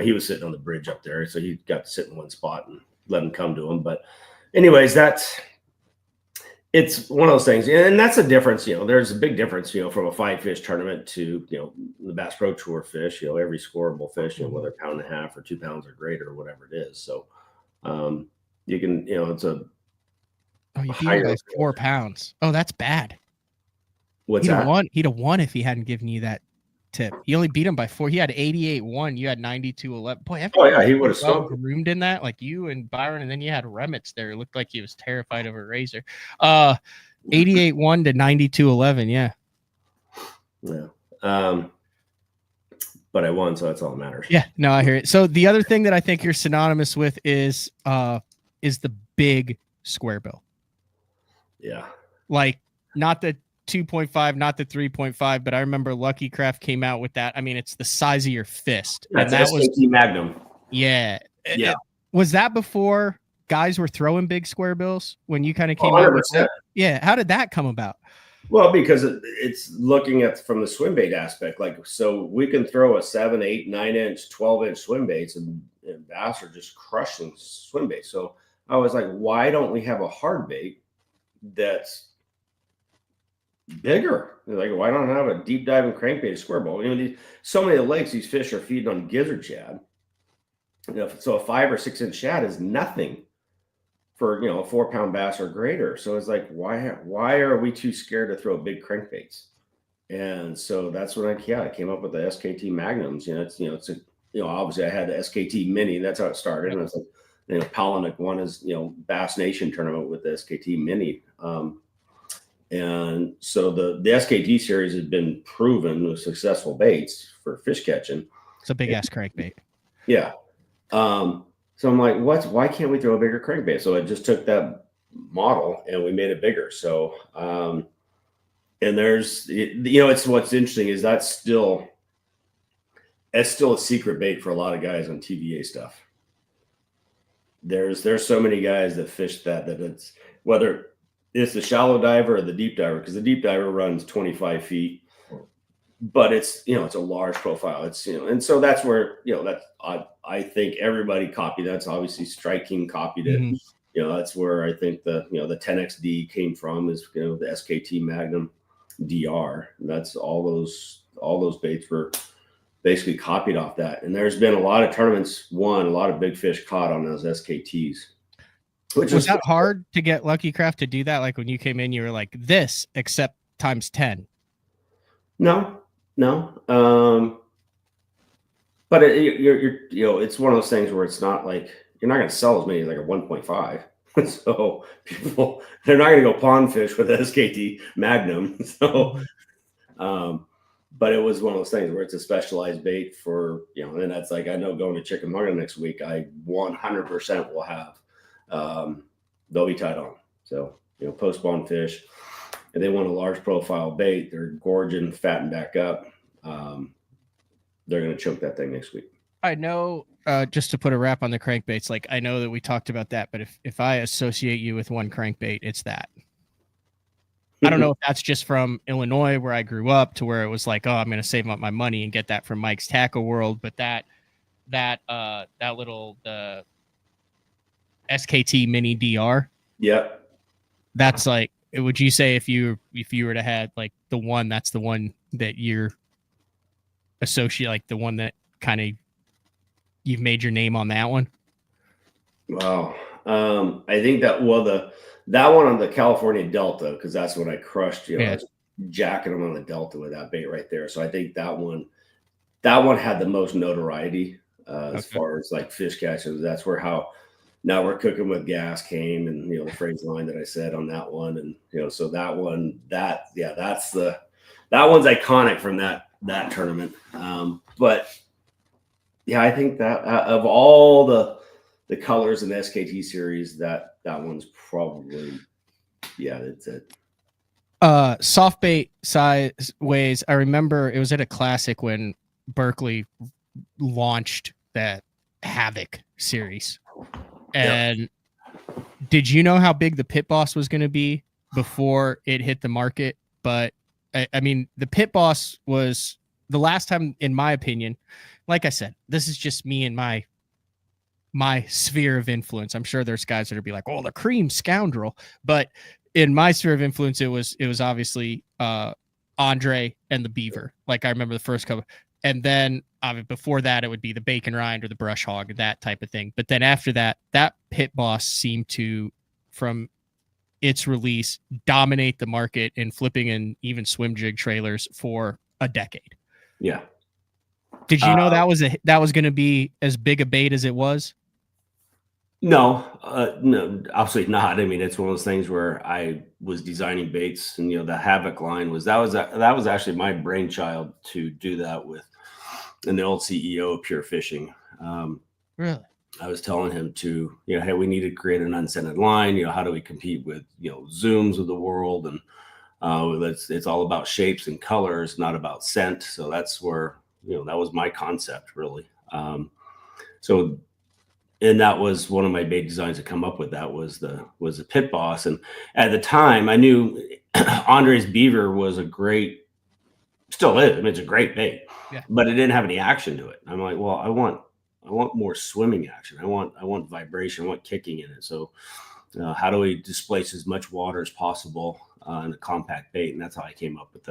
he was sitting on the bridge up there. So he got to sit in one spot and let him come to him. But anyways, it's one of those things. And that's a difference, there's a big difference, from a 5-fish tournament to, the Bass Pro Tour fish, every scoreable fish, whether 1.5 pounds or 2 pounds or greater, or whatever it is. So, you can, it's a, oh, you beat him by 4 pounds. Oh, that's bad. What's that? He'd have won if he hadn't given you that tip. He only beat him by 4. He had 88-1. You had 92-11. Boy, he would have smoked groomed in that, like you and Byron, and then you had Remitz there. It looked like he was terrified of a razor. 88-1 to 92-11. Yeah. But I won, so that's all that matters. Yeah, no, I hear it. So the other thing that I think you're synonymous with is the big square bill. Yeah. Like not the 2.5, not the 3.5, but I remember Lucky Craft came out with that. I mean, it's the size of your fist. That's and that was Magnum. Yeah. Yeah. Was that before guys were throwing big square bills when you kind of came out with that? Yeah. How did that come about? Well, because it's looking at from the swim bait aspect. Like, so we can throw a 7, 8, 9-inch, 12-inch swim baits and bass are just crushing swim baits. So I was like, why don't we have a hard bait that's bigger? Like, why don't I have a deep diving crankbait, a square bill? So many of the lakes, these fish are feeding on gizzard shad. So a 5 or 6 inch shad is nothing for a 4-pound bass or greater. So it's like, why are we too scared to throw big crankbaits? And so that's when I came up with the SKT Magnums. Obviously I had the SKT Mini. That's how it started. And it's like, Palaniuk won his Bass Nation tournament with the SKT Mini. And so the SKT series has been proven with successful baits for fish catching. It's a big ass crankbait. Yeah. So I'm like, why can't we throw a bigger crankbait? So I just took that model and we made it bigger. So, and there's, it's what's interesting is that's still a secret bait for a lot of guys on TVA stuff. There's so many guys that fish that it's, whether it's the shallow diver or the deep diver, because the deep diver runs 25 feet, but it's, it's a large profile. It's, and so that's where, that's, I think everybody copied. That's obviously Strike King copied it. Mm-hmm. That's where I think the 10XD came from is, the SKT Magnum DR. That's all those baits were basically copied off that. And there's been a lot of tournaments won, a lot of big fish caught on those SKTs. Which was that hard to get Lucky Craft to do that? Like when you came in, you were like this, except times 10. No. But it's one of those things where it's not like you're not going to sell as many as like a 1.5. So people, they're not going to go pond fish with SKT Magnum. So, but it was one of those things where it's a specialized bait for, and that's like, I know going to Chickamauga next week, I 100% will have, they'll be tied on. So, post spawn fish, and they want a large profile bait. They're gorging, fatten back up. They're going to choke that thing next week. I know, just to put a wrap on the crankbaits, like I know that we talked about that, but if I associate you with one crankbait, it's that. I don't know if that's just from Illinois where I grew up to where it was like, oh, I'm going to save up my money and get that from Mike's Tackle World. But that little, the SKT Mini DR. Yep. That's like, would you say if you were to have like the one, that's the one that you're associate, like the one that kind of you've made your name on that one? Wow. I think that that one on the California Delta, because that's when I crushed, I was jacking them on the Delta with that bait right there. So I think that one had the most notoriety as far as like fish catches. That's where now we're cooking with gas came, and the phrase line that I said on that one, and so that one that one's iconic from that tournament. But yeah, I think that of all the colors in the SKT series, that one's probably, that's it. Soft bait size ways. I remember it was at a classic when Berkeley launched that Havoc series. And did you know how big the Pit Boss was going to be before it hit the market? But I mean, the Pit Boss was the last time, in my opinion. Like I said, this is just me and my sphere of influence. I'm sure there's guys that would be like, "Oh, the cream scoundrel," but in my sphere of influence, it was obviously Andre and the Beaver. Like I remember the first couple, and then before that, it would be the Bacon Rind or the Brush Hog, that type of thing. But then after that, that Pit Boss seemed to, from its release, dominate the market in flipping and even swim jig trailers for a decade. Yeah. Did you know that was going to be as big a bait as it was? No, absolutely not. I mean, it's one of those things where I was designing baits, and the Havoc line was actually my brainchild to do that with, and the old CEO of Pure Fishing. Really? I was telling him to, hey, we need to create an unscented line. How do we compete with Zooms of the world, and it's all about shapes and colors, not about scent. So that's where that was my concept, really. And that was one of my bait designs to come up with. That was the Pit Boss. And at the time I knew Andre's Beaver was still is. I mean, it's a great bait, but it didn't have any action to it. I'm like, well, I want more swimming action. I want vibration. I want kicking in it. So how do we displace as much water as possible in a compact bait? And that's how I came up with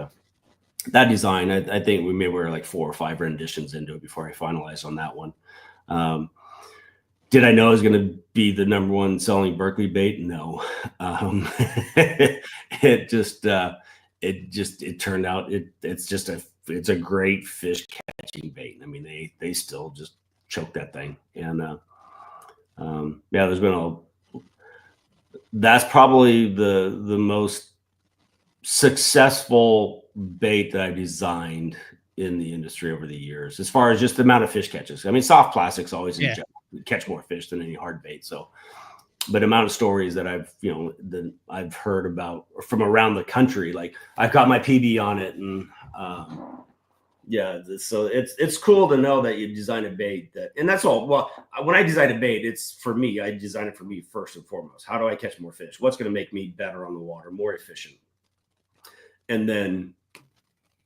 that design. I think we were like 4 or 5 renditions into it before I finalized on that one. Did I know it was going to be the number one selling Berkeley bait? No. It turned out it's a great fish catching bait. I mean, they still just choke that thing. And there's been that's probably the most successful bait that I designed in the industry over the years, as far as just the amount of fish catches. I mean, soft plastics always catch more fish than any hard bait. So, but amount of stories that I've heard about from around the country, like I've got my PB on it, and so it's cool to know that you design a bait and that's all. Well, when I design a bait, it's for me. I design it for me first and foremost. How do I catch more fish? What's going to make me better on the water, more efficient? And then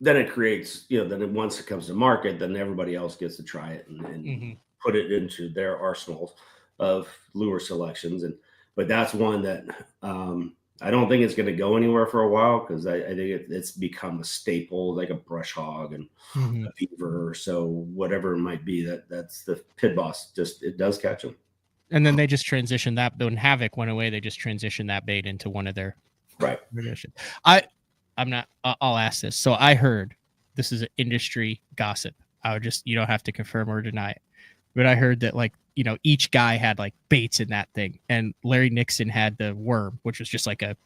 it creates, then once it comes to market, then everybody else gets to try it and put it into their arsenal of lure selections. But that's one that I don't think it's going to go anywhere for a while, because I think it's become a staple, like a Brush Hog and a Beaver. So whatever it might be, that's the Pit Boss. Just it does catch them. And then they just transitioned that. When Havoc went away, they just transitioned that bait into one of their renditions. I'll ask this. So I heard, this is an industry gossip. You don't have to confirm or deny it. But I heard that each guy had like baits in that thing. And Larry Nixon had the worm, which was just like a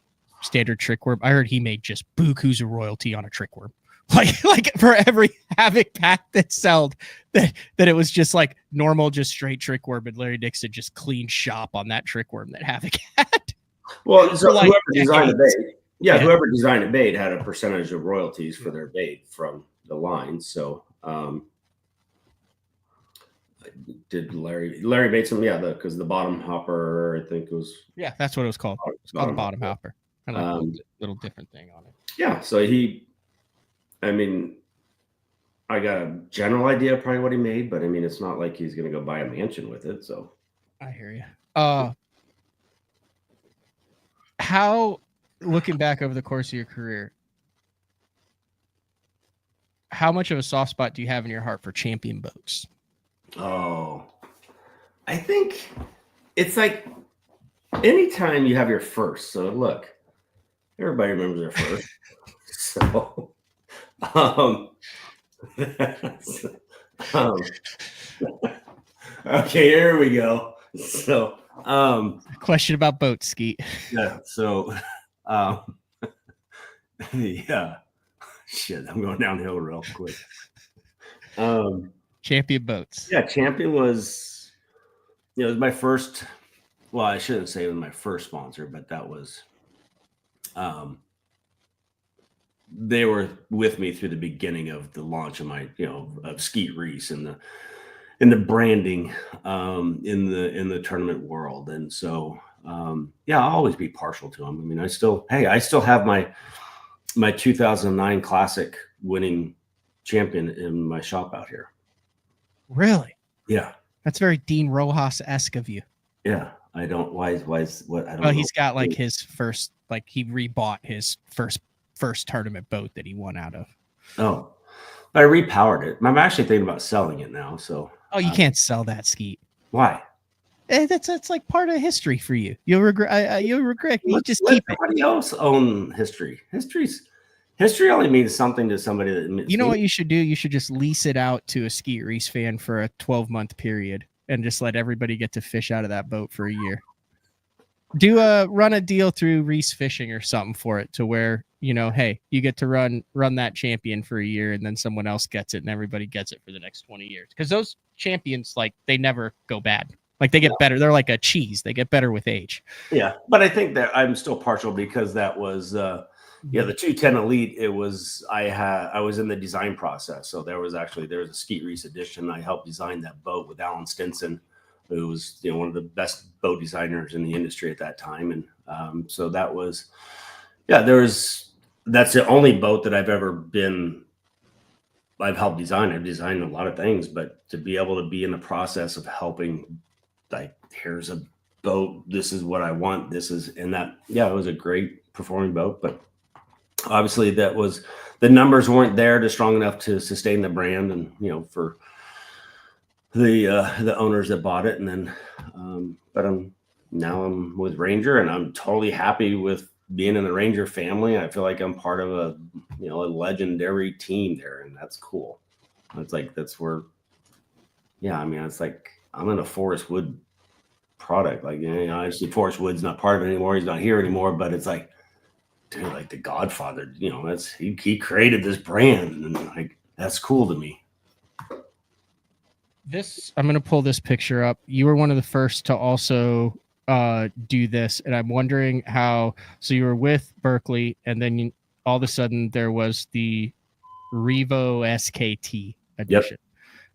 standard trick worm. I heard he made just bukus of royalty on a trick worm. Like for every Havoc pack that sold, that it was just like normal, just straight trick worm. And Larry Nixon just cleaned shop on that trick worm that Havoc had. Well, so whoever designed the bait. Yeah, whoever designed a bait had a percentage of royalties for their bait from the line. So, did Larry made some? Yeah, because the bottom hopper, I think it was. Yeah, that's what it was called. It's called the bottom hopper. Kind of like a little different thing on it. Yeah, so I got a general idea of probably what he made, but I mean, it's not like he's going to go buy a mansion with it. So, I hear you. How, looking back over the course of your career, how much of a soft spot do you have in your heart for champion boats? Oh, I think it's like anytime you have your first. So look, everybody remembers their first. So, um, um, okay, here we go. So, Question about boats, Skeet. yeah. So, um, yeah. Shit, I'm going downhill real quick. Champion boats. Yeah, Champion was, it was my first. Well, I shouldn't say it was my first sponsor, but that was, they were with me through the beginning of the launch of my, of Skeet Reese and the branding, in the tournament world. And so, yeah, I'll always be partial to them. I mean, I still have my 2009 Classic winning champion in my shop out here. Really? Yeah. That's very Dean Rojas-esque of you. Yeah. I don't, why is what, I don't Well, know. he's got like his first, like he rebought his first tournament boat that he won out of. Oh, I repowered it. I'm actually thinking about selling it now. So, oh, you can't sell that, Skeet. Why? That's like part of history for you. You'll regret. You'll regret. You just keep it. Everybody else own history. History only means something to somebody that. You know what you should do? You should just lease it out to a Skeet Reese fan for a 12-month period, and just let everybody get to fish out of that boat for a year. Run a deal through Reese Fishing or something for it, to where, hey, you get to run that champion for a year, and then someone else gets it, and everybody gets it for the next 20 years. Because those champions, like, they never go bad. Like, they get better. They're like a cheese. They get better with age. Yeah, but I think that I'm still partial because that was, the 210 Elite. It was, I was in the design process. So there was a Skeet Reese edition. I helped design that boat with Alan Stinson, who was, one of the best boat designers in the industry at that time. And so that was, that's the only boat that I've helped design. I've designed a lot of things, but to be able to be in the process of helping, like, here's a boat, this is what I want, it was a great performing boat. But obviously the numbers weren't there to strong enough to sustain the brand, and for the owners that bought it. And then but I'm with Ranger, and I'm totally happy with being in the Ranger family. I feel like I'm part of a legendary team there, and that's cool. It's like, that's where, it's like I'm in a Forrest Wood product. Like, obviously Forrest Wood's not part of it anymore. He's not here anymore, but it's like, dude, like the Godfather, that's, he created this brand, and like, that's cool to me. I'm going to pull this picture up. You were one of the first to also do this, and I'm wondering how. So you were with Berkeley, and then all of a sudden there was the Revo SKT edition. Yep.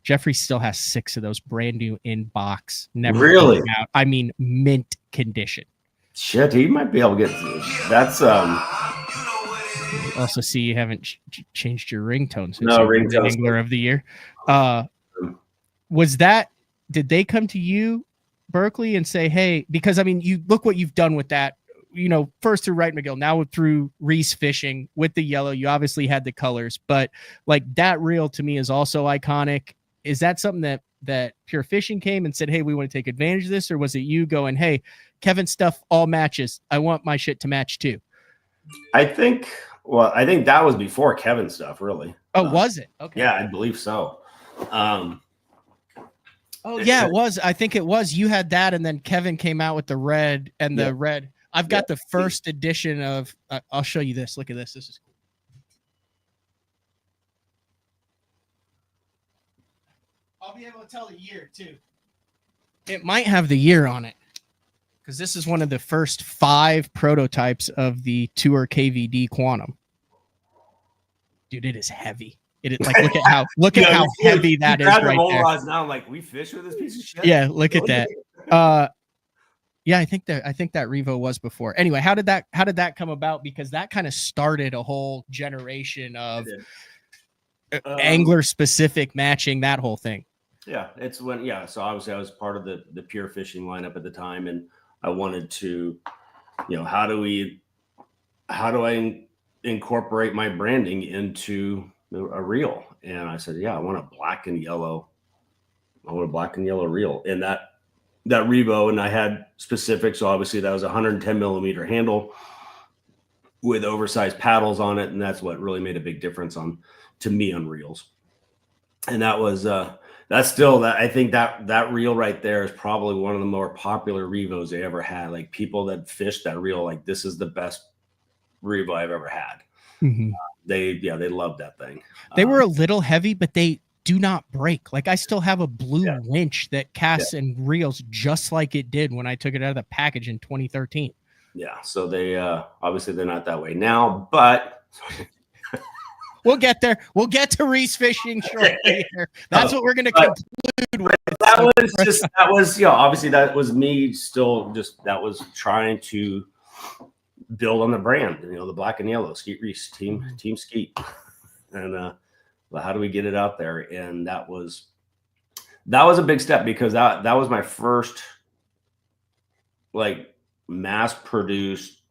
Jeffrey still has 6 of those brand new in box. Never really out. I mean, mint condition. Shit, he might be able to get. That's Also, see, you haven't changed your ringtone since no ringtone Angler of the Year. Did they come to you, Berkeley, and say, hey, because I mean, you look what you've done with that, first through Wright McGill, now through Reese Fishing with the yellow. You obviously had the colors, but like, that reel to me is also iconic. Is that something that Pure Fishing came and said, hey, we want to take advantage of this? Or was it you going, hey, Kevin's stuff all matches, I want my shit to match too? I think that was before Kevin's stuff, really. Oh, was it? Okay. Yeah, I believe so. Oh yeah, it was. I think it was. You had that, and then Kevin came out with the red, and the red. I've got the first edition of. I'll show you this. Look at this. This is cool. I'll be able to tell the year too. It might have the year on it, because this is one of the first 5 prototypes of the Tour KVD Quantum. Dude, it is heavy. It is like, look at how heavy that is right there. Now I'm like, we fish with this piece of shit. Yeah, look at that. Yeah, I think that Revo was before. Anyway, how did that come about? Because that kind of started a whole generation of angler specific matching, that whole thing. Yeah, it's when so obviously I was part of the Pure Fishing lineup at the time, and I wanted to, how do I incorporate my branding into a reel? And I said, I want a black and yellow reel. And that that Revo, and I had specifics. So obviously that was a 110 millimeter handle with oversized paddles on it, and that's what really made a big difference to me on reels. And that was that's still that I think that reel right there is probably one of the more popular Revos they ever had. Like people that fished that reel, like this is the best Revo I've ever had. Mm-hmm. They loved that thing. They were a little heavy, but they do not break. Like I still have a blue Yeah. winch that casts and reels just like it did when I took it out of the package in 2013. Yeah, so they obviously they're not that way now, but we'll get there. We'll get to Reese Fishing shortly here. That's what we're going to conclude with. That was obviously that was me still that was trying to build on the brand, the black and yellow Skeet Reese team Skeet, and how do we get it out there? And that was a big step because that was my first like mass produced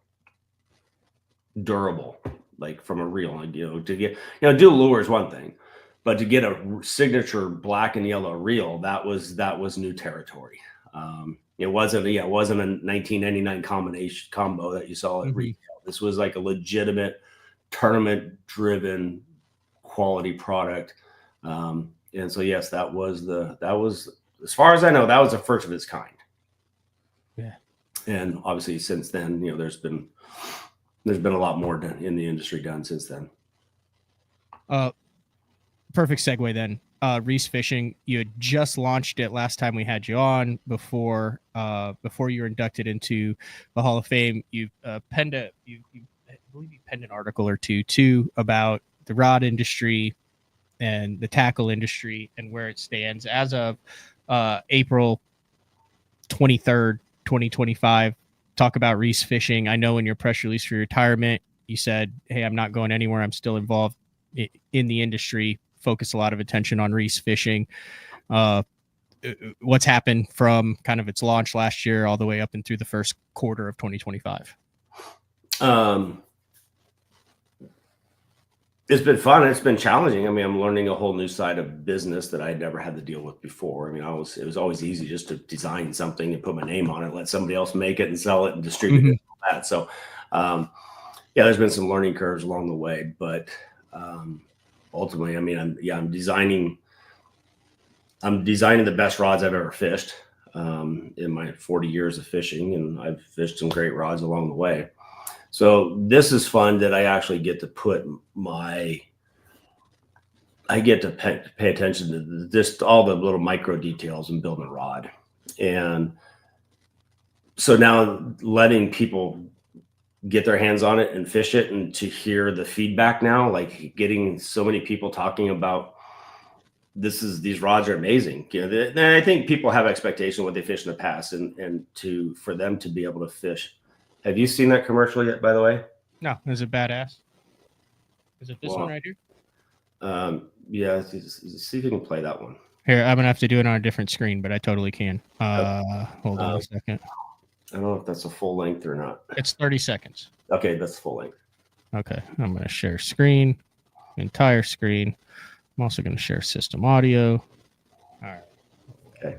durable, like from a reel. To get do lure is one thing, but to get a signature black and yellow reel, that was new territory. It wasn't a 1999 combo that you saw at retail. This was like a legitimate tournament driven quality product. And so yes, that was as far as I know, that was the first of its kind. Yeah. And obviously since then, there's been a lot more done in the industry done since then. Perfect segue then. Reese Fishing, you had just launched it last time we had you on before you were inducted into the Hall of Fame. You penned I believe you penned an article or two about the rod industry and the tackle industry and where it stands as of April 23rd, 2025. Talk about Reese Fishing. I know in your press release for your retirement, you said, hey, I'm not going anywhere. I'm still involved in the industry. Focus a lot of attention on Reese Fishing. What's happened from kind of its launch last year all the way up and through the first quarter of 2025? It's been fun. It's been challenging. I mean, I'm learning a whole new side of business that I'd never had to deal with before. I mean, it was always easy just to design something and put my name on it, let somebody else make it and sell it and distribute it. And all that. So, there's been some learning curves along the way, but ultimately, I mean, I'm designing the best rods I've ever fished in my 40 years of fishing, and I've fished some great rods along the way. So this is fun that I actually get to put pay attention to just all the little micro details in building a rod. And so now letting people get their hands on it and fish it, and to hear the feedback now, like getting so many people talking about these rods are amazing. And I think people have expectation of what they fished in the past, and for them to be able to fish. Have you seen that commercial yet, by the way? No. Is it badass? Is it this one right here? Yeah. See if you can play that one. Here, I'm going to have to do it on a different screen, but I totally can. Hold on a second. I don't know if that's a full length or not. It's 30 seconds. Okay, that's full length. Okay. I'm going to share screen, entire screen. I'm also going to share system audio. All right. Okay.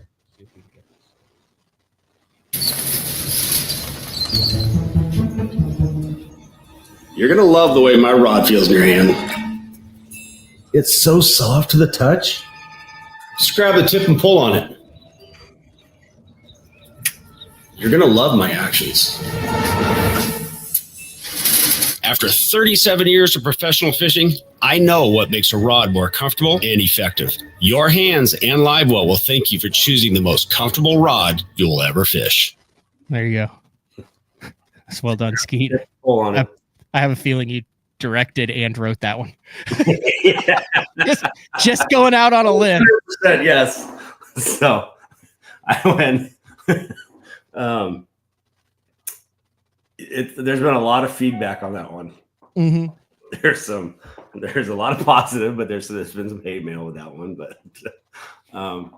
You're going to love the way my rod feels in your hand. It's so soft to the touch. Just grab the tip and pull on it. You're going to love my actions. After 37 years of professional fishing, I know what makes a rod more comfortable and effective. Your hands and live well will thank you for choosing the most comfortable rod you will ever fish. There you go. That's well done, Skeet. Pull on it. I have a feeling you directed and wrote that one. Yeah. just going out on a limb. 100%, yes. So I went. There's been a lot of feedback on that one. Mm-hmm. There's a lot of positive, but there's been some hate mail with that one. But I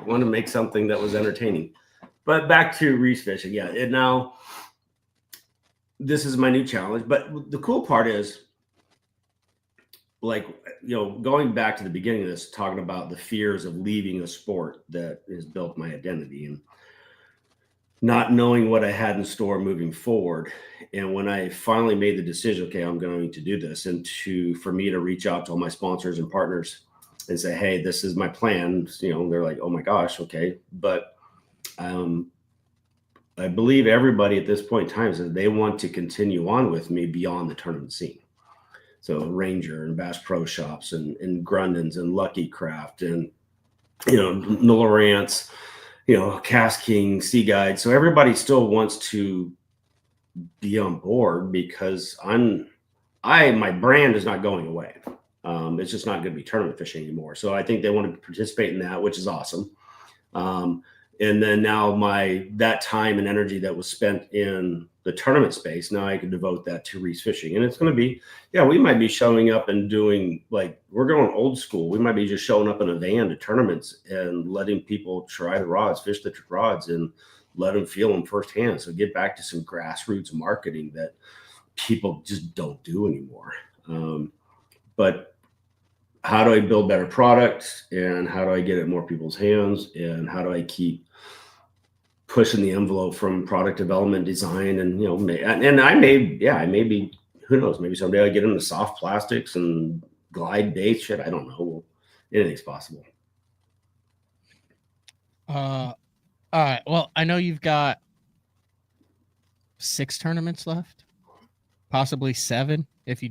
want to make something that was entertaining. But back to Reese Fishing, now this is my new challenge. But the cool part is, going back to the beginning of this, talking about the fears of leaving a sport that has built my identity. And not knowing what I had in store moving forward. And when I finally made the decision, okay, I'm going to do this, and for me to reach out to all my sponsors and partners and say, hey, this is my plan. They're like, oh my gosh, okay. But I believe everybody at this point in time says they want to continue on with me beyond the tournament scene. So Ranger and Bass Pro Shops and Grundens and Lucky Craft and Lowrance, Cast King, Sea Guide. So everybody still wants to be on board because my brand is not going away. It's just not going to be tournament fishing anymore. So I think they want to participate in that, which is awesome. And then now that time and energy that was spent in the tournament space, now I can devote that to Reese Fishing. And it's going to be, we might be showing up and doing, like, we're going old school. We might be just showing up in a van to tournaments and letting people try the rods, fish the rods, and let them feel them firsthand. So get back to some grassroots marketing that people just don't do anymore. But how do I build better products, and how do I get it in more people's hands, and how do I keep pushing the envelope from product development, design, and I may be, who knows, maybe someday I get into soft plastics and glide bait shit. I don't know. Anything's possible. All right. Well, I know you've got 6 tournaments left, possibly 7 if you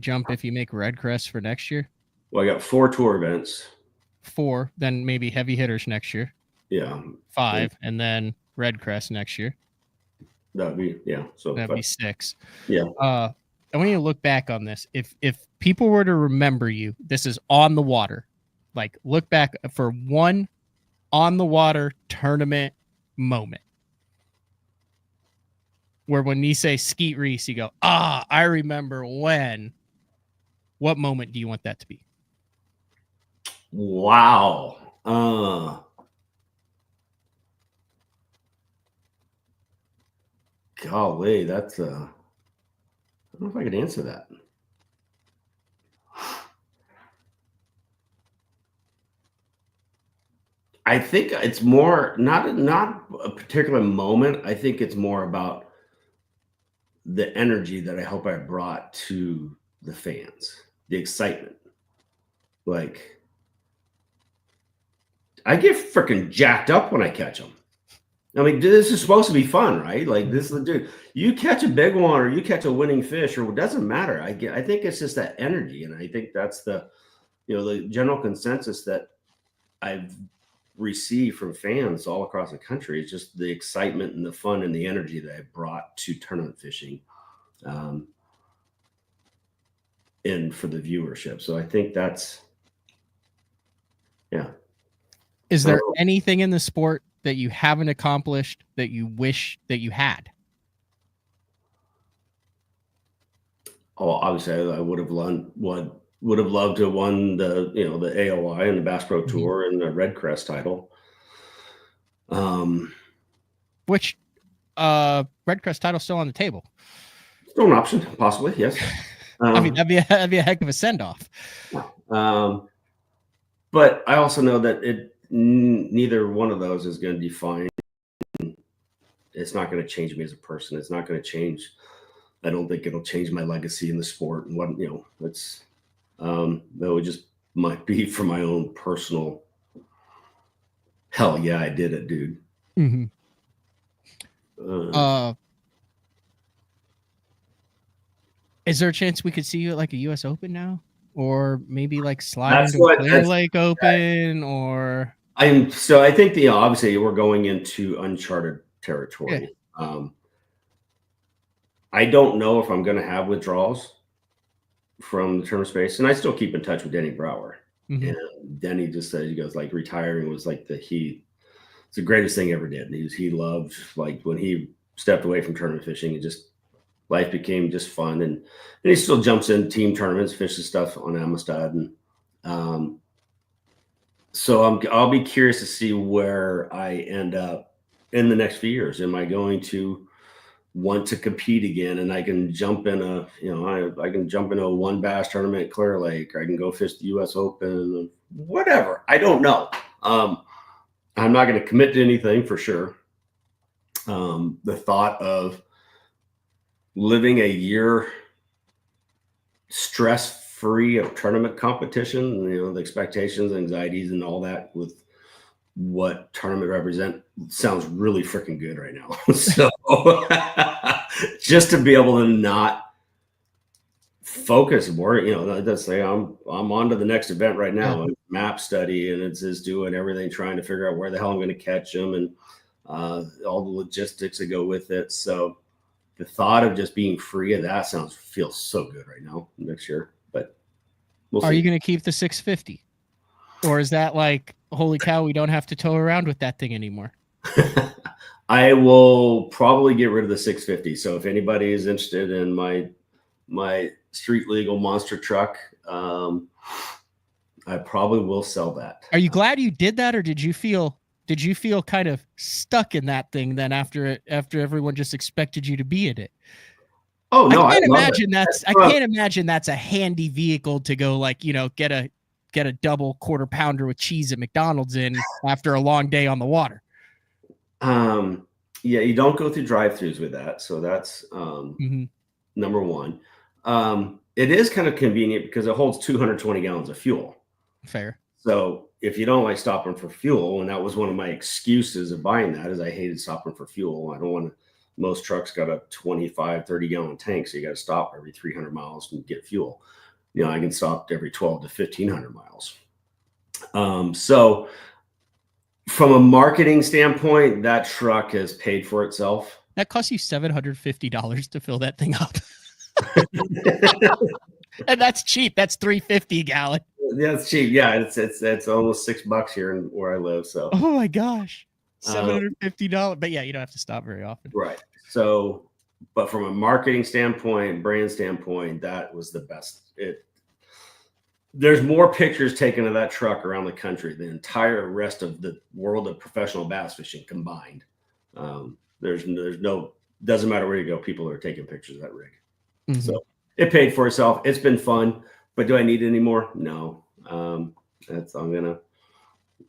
make Red Crest for next year. Well, I got 4 tour events. 4, then maybe heavy hitters next year. Yeah. 5, and then Red Crest next year. That'd be So that'd be 6. Yeah. I want you to look back on this. If people were to remember you, this is on the water. Like, look back for one on the water tournament moment where when you say Skeet Reese, you go, I remember when. What moment do you want that to be? Wow. Golly, that's I don't know if I could answer that. I think it's more not a particular moment. I think it's more about the energy that I hope I brought to the fans, the excitement. Like, I get freaking jacked up when I catch them. I mean, this is supposed to be fun, right? Like, this is, dude, you catch a big one or you catch a winning fish, or it doesn't matter. I think it's just that energy. And I think that's the general consensus that I've received from fans all across the country. Is just the excitement and the fun and the energy that I brought to tournament fishing. And for the viewership. So I think that's, yeah. Is there anything in the sport that you haven't accomplished that you wish that you had? Oh, obviously I would have loved to have won the AOI and the Bass Pro Tour and the Red Crest title. Which Red Crest title still on the table? Still an option, possibly, yes. I mean, that'd be a heck of a send-off. But I also know that neither one of those is going to define. It's not going to change me as a person. It's not going to change. I don't think it'll change my legacy in the sport. And what it's that would just might be for my own personal. Hell yeah, I did it, dude. Mm-hmm. Is there a chance we could see you at like a U.S. Open now, or maybe like slide into Clear Lake Open, or? I think obviously we're going into uncharted territory. Yeah. I don't know if I'm going to have withdrawals from the tournament space, and I still keep in touch with Denny Brower. Mm-hmm. And Denny just said, he goes, like, retiring was like it's the greatest thing he ever did. He loved, like, when he stepped away from tournament fishing, life became just fun. And he still jumps in team tournaments, fishes stuff on Amistad. And so I'll be curious to see where I end up in the next few years. Am I going to want to compete again? And I can jump in I can jump in a one bass tournament at Clear Lake, or I can go fish the US Open, whatever. I don't know. I'm not going to commit to anything for sure. The thought of living a year stress-free of tournament competition, the expectations, anxieties, and all that with what tournament represent sounds really freaking good right now. So just to be able to not focus more, let's say I'm on to the next event right now, Yeah. map study, and it's just doing everything, trying to figure out where the hell I'm going to catch them and all the logistics that go with it. So the thought of just being free of that feels so good right now next year, but we'll see. Are you going to keep the 650? Or is that like, holy cow, we don't have to tow around with that thing anymore? I will probably get rid of the 650. So if anybody is interested in my street legal monster truck, I probably will sell that. Are you glad you did that, or did you feel kind of stuck in that thing then after everyone just expected you to be in it? Oh no, I can't imagine that's a handy vehicle to go like, get a double quarter pounder with cheese at McDonald's in after a long day on the water. Yeah, you don't go through drive-throughs with that. So that's number one. It is kind of convenient because it holds 220 gallons of fuel. Fair. So if you don't like stopping for fuel, and that was one of my excuses of buying that, is I hated stopping for fuel. I don't want to. Most trucks got a 25, 30 gallon tank, so you got to stop every 300 miles and get fuel. I can stop every 12 to 1,500 miles. So from a marketing standpoint, that truck has paid for itself. That costs you $750 to fill that thing up. And that's cheap. That's $3.50 a gallon. Yeah, it's cheap. Yeah, it's almost $6 here where I live. So oh my gosh, $750. But yeah, you don't have to stop very often. Right. So, but from a marketing standpoint, brand standpoint, that was the best. There's more pictures taken of that truck around the country, the entire rest of the world of professional bass fishing combined. Doesn't matter where you go, people are taking pictures of that rig. Mm-hmm. So it paid for itself. It's been fun, but do I need it anymore? No. I'm gonna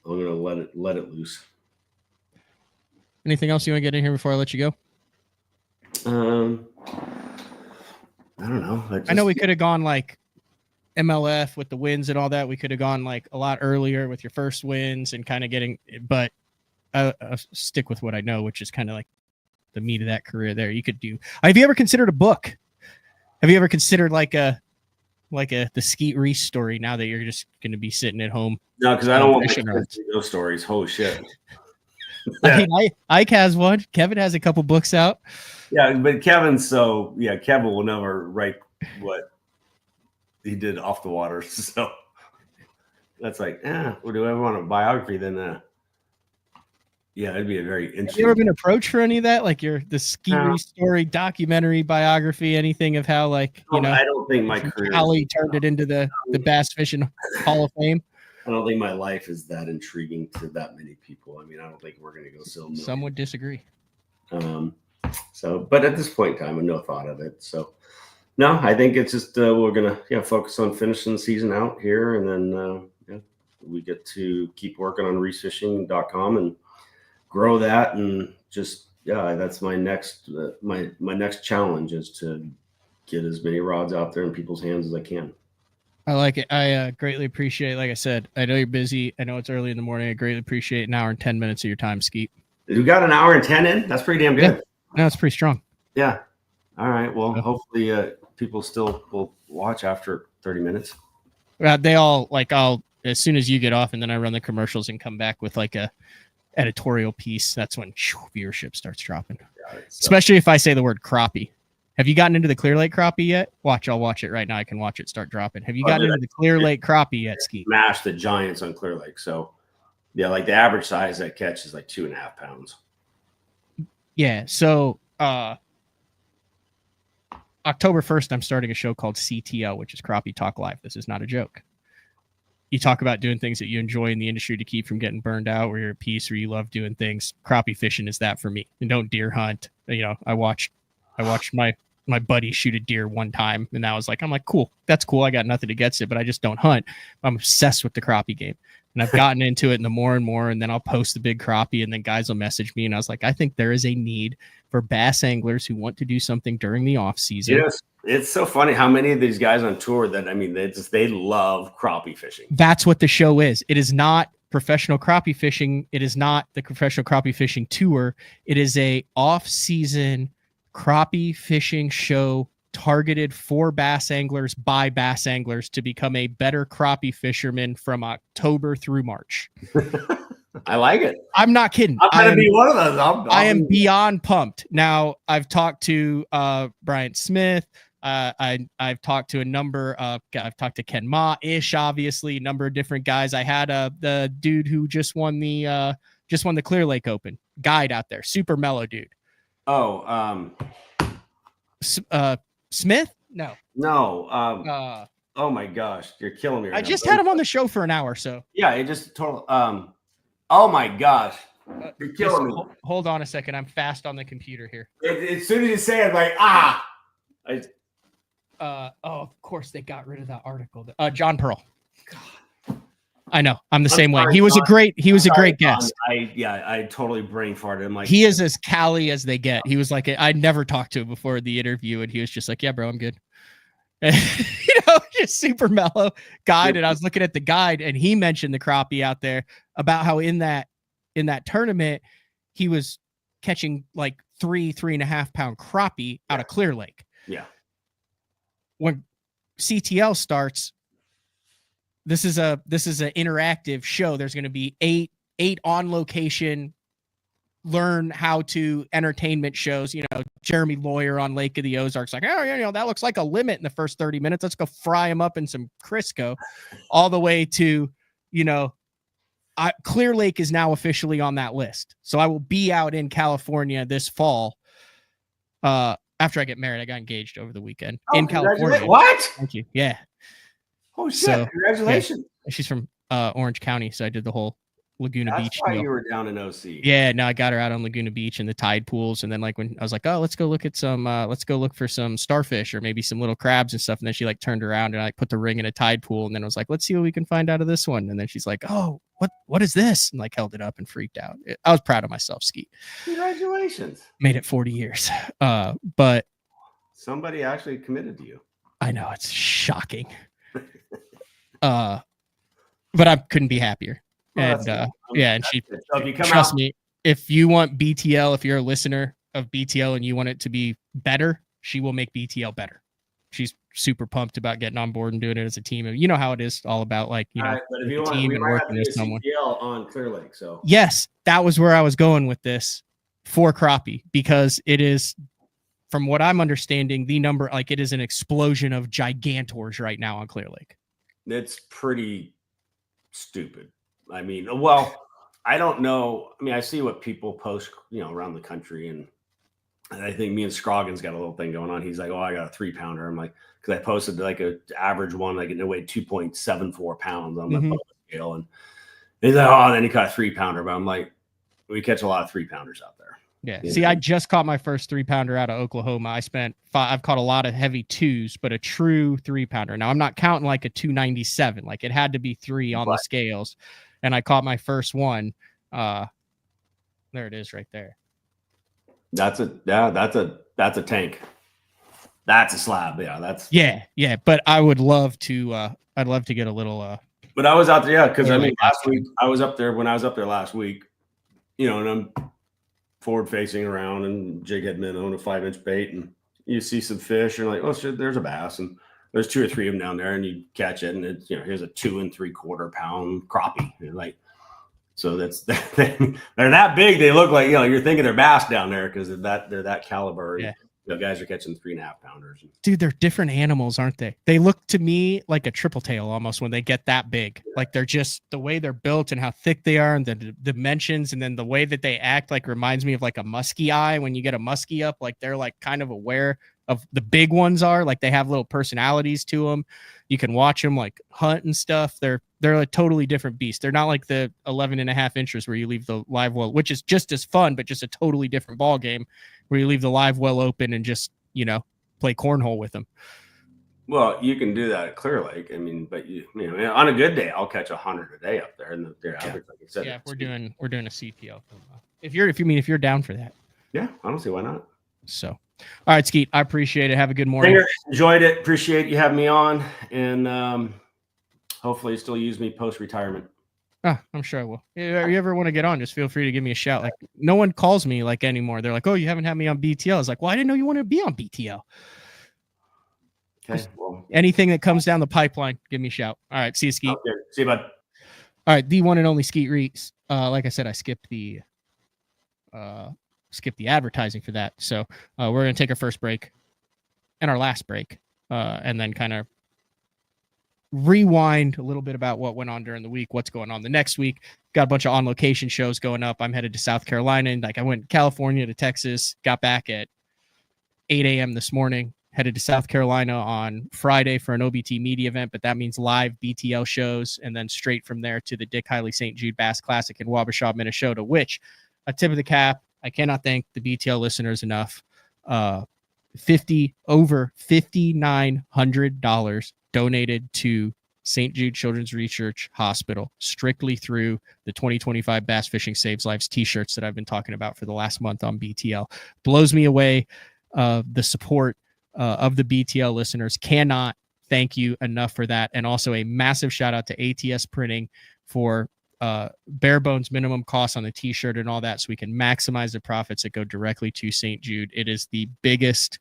let it loose. Anything else you want to get in here before I let you go? I don't know. I know we could have gone like MLF with the wins and all that. We could have gone like a lot earlier with your first wins and kind of getting, but I'll stick with what I know, which is kind of like the meat of that career there. You could do. Have you ever considered a book? Have you ever considered like the Skeet Reese story now that you're just going to be sitting at home? No, because I don't want to see those stories. Holy shit. I mean, Ike has one. Kevin has a couple books out. Yeah, but Kevin will never write what he did off the water. So that's like, well, do I want a biography? Then yeah, it'd be a very interesting. Have you ever been approached for any of that? Like the Skeet Reese story, documentary, biography, anything of how I don't think my career. How he turned it into the Bass Fishing Hall of Fame. I don't think my life is that intriguing to that many people. I mean, I don't think we're going to go sell. Some would disagree. But at this point in time, no thought of it. So, no, I think it's just we're going to focus on finishing the season out here, and then we get to keep working on reesefishing.com and grow that, and just that's my next my next challenge is to get as many rods out there in people's hands as I can. I like it. I greatly appreciate it. Like I said, I know you're busy. I know it's early in the morning. I greatly appreciate an hour and 10 minutes of your time, Skeet. You got an hour and 10 in? That's pretty damn good. Yeah. No, it's pretty strong. Yeah. All right. Well, hopefully people still will watch after 30 minutes. They all I'll as soon as you get off, and then I run the commercials and come back with like a editorial piece. That's when viewership starts dropping. Especially if I say the word crappie. Have you gotten into the Clear Lake crappie yet? I'll watch it right now. I can watch it start dropping. Have you gotten into the Clear Lake crappie yet, Skeet? Smash the giants on Clear Lake. So, yeah, like the average size that catch is like 2.5 pounds. Yeah. So, October 1st, I'm starting a show called CTL, which is Crappie Talk Live. This is not a joke. You talk about doing things that you enjoy in the industry to keep from getting burned out, where you're at peace, or you love doing things. Crappie fishing is that for me. And don't deer hunt. I watched my my buddy shoot a deer one time, and I'm like, cool, that's cool. I got nothing against it, but I just don't hunt. I'm obsessed with the crappie game, and I've gotten into it and the more and more, and then I'll post the big crappie, and then guys will message me, and I was like, I think there is a need for bass anglers who want to do something during the off season. Yes, it's so funny how many of these guys on tour that they love crappie fishing. That's what the show is. It is not professional crappie fishing. It is not the professional crappie fishing tour. It is a off-season crappie fishing show targeted for bass anglers by bass anglers to become a better crappie fisherman from October through March. I like it. I'm not kidding. I'm going to be one of those. I am beyond pumped. Now, I've talked to Brian Smith. I've talked to I've talked to Ken Ma-ish, obviously, a number of different guys. I had the dude who just won the Clear Lake Open, guide out there, super mellow dude. Oh, Smith? No. Oh my gosh, you're killing me. I just had him on the show for an hour, so. Yeah, it just total. Oh my gosh, you're killing me. Hold on a second. I'm fast on the computer here. As soon as you say it, I'm like, of course they got rid of that article. John Pearl. God. I know. I'm the same way. He was a great guest. I totally brain farted. I'm like, he is as Cali as they get. He was like, I never talked to him before the interview, and he was just like, yeah, bro, I'm good. And, just super mellow guide. And I was looking at the guide, and he mentioned the crappie out there about how in that tournament he was catching like 3.5 pound crappie out of Clear Lake. Yeah. When CTL starts, this is an interactive show. There's going to be eight on location learn how to entertainment shows. Jeremy Lawyer on Lake of the Ozarks, like, oh, that looks like a limit in the first 30 minutes. Let's go fry him up in some Crisco, all the way to, Clear Lake is now officially on that list. So I will be out in California this fall. After I get married, I got engaged over the weekend in California. What? Thank you. Yeah. Oh shit! So, congratulations. Yeah, she's from Orange County, so I did the whole Laguna That's Beach. Why you were down in OC. Yeah, no, I got her out on Laguna Beach and the tide pools, and then like when I was like, oh, let's go look for some starfish or maybe some little crabs and stuff, and then she like turned around and I put the ring in a tide pool, and then I was like, let's see what we can find out of this one, and then she's like, oh, what is this? And like held it up and freaked out. I was proud of myself, Skeet. Congratulations. Made it 40 years. But somebody actually committed to you. I know, it's shocking. But I couldn't be happier. And she so if you trust me, if you want BTL, if you're a listener of BTL and you want it to be better, she will make BTL better. She's super pumped about getting on board and doing it as a team. You know how it is all about like, but if you want, team and working with someone. On Clear Lake, so yes, that was where I was going with this for crappie, because it is, from what I'm understanding, the number, like it is an explosion of gigantors right now on Clear Lake. It's pretty stupid. I mean, well, I don't know. I mean, I see what people post, around the country, and I think me and Scroggins got a little thing going on. He's like, oh, I got a 3-pounder. I'm like, because I posted like a average one, like it weighed 2.74 pounds on the scale, and he's like, oh, then he caught a 3-pounder. But I'm like, we catch a lot of 3-pounders out there. Yeah. See, I just caught my first 3-pounder out of Oklahoma. I've caught a lot of heavy 2s, but a true 3-pounder. Now I'm not counting like a 297. Like it had to be 3 on the scales. And I caught my first one. There it is right there. That's a tank. That's a slab. Yeah. Yeah. But I would love to, I'd love to get a little, but I was out there. Yeah. Cause I mean, last week I was up there last week, and I'm forward facing around and jig head minnow on a 5-inch bait, and you see some fish, and you're like, oh shit, there's a bass, and there's 2 or 3 of them down there, and you catch it, and it's, here's a 2 3/4 pound crappie. You're like, so they're that big. They look like, you're thinking they're bass down there because they're that caliber. Yeah. Guys are catching 3.5 pounders. Dude, they're different animals, aren't they? They look to me like a triple tail almost when they get that big. Like they're just, the way they're built and how thick they are and the dimensions, and then the way that they act like reminds me of like a muskie eye. When you get a muskie up, like they're like kind of aware of the big ones are, like they have little personalities to them. You can watch them like hunt and stuff. They're a totally different beast. They're not like the 11.5 inches where you leave the live well, which is just as fun, but just a totally different ball game, where you leave the live well open and just, play cornhole with them. Well, you can do that at Clear Lake. I mean, but you know, on a good day, I'll catch 100 a day up there, and they're average, like I said. Yeah, we're doing a CPL. If you're down for that. Yeah, I don't see why not. So, all right, Skeet, I appreciate it. Have a good morning. Finger, enjoyed it. Appreciate you having me on, and hopefully you still use me post-retirement. I'm sure I will. If you ever want to get on, just feel free to give me a shout. Like, no one calls me like anymore. They're like, "Oh, you haven't had me on BTL." I was like, "Well, I didn't know you wanted to be on BTL." Okay. Well, anything that comes down the pipeline, give me a shout. All right, see you, Skeet. Okay. See you, bud. All right, the one and only Skeet Reese. Like I said, I skipped the advertising for that. So we're gonna take our first break and our last break, and then kind of rewind a little bit about what went on during the week, what's going on the next week. Got a bunch of on-location shows going up. I'm headed to South Carolina, and I went California to Texas, got back at 8 a.m. this morning, headed to South Carolina on Friday for an OBT media event, but that means live BTL shows, and then straight from there to the Dick Hiley St. Jude Bass Classic in Wabasha, Minnesota, which, a tip of the cap, I cannot thank the BTL listeners enough. Over $5,900 donated to St. Jude Children's Research Hospital, strictly through the 2025 Bass Fishing Saves Lives t-shirts that I've been talking about for the last month on BTL. Blows me away. The support of the BTL listeners. Cannot thank you enough for that. And also a massive shout out to ATS Printing for bare bones minimum costs on the t-shirt and all that, so we can maximize the profits that go directly to St. Jude. It is the biggest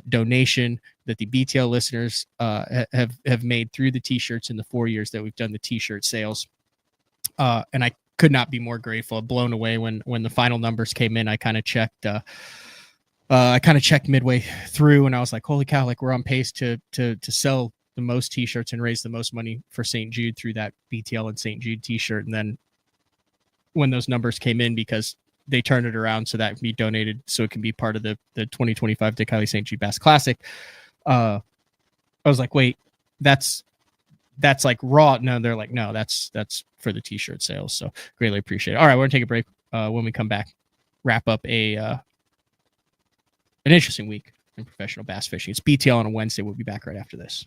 donation that the BTL listeners have made through the t-shirts in the 4 years that we've done the t-shirt sales. And I could not be more grateful. Blown away when the final numbers came in. I kind of checked midway through, and I was like, holy cow, like we're on pace to sell the most t-shirts and raise the most money for St. Jude through that BTL and St. Jude t-shirt. And then when those numbers came in, because they turned it around so that can be donated, so it can be part of the 2025 Dick Hiley St. Jude Bass Classic. I was like, wait, that's like raw. No, they're like, no, that's for the t-shirt sales. So greatly appreciate it. All right, we're gonna take a break. When we come back, wrap up an interesting week in professional bass fishing. It's BTL on a Wednesday. We'll be back right after this.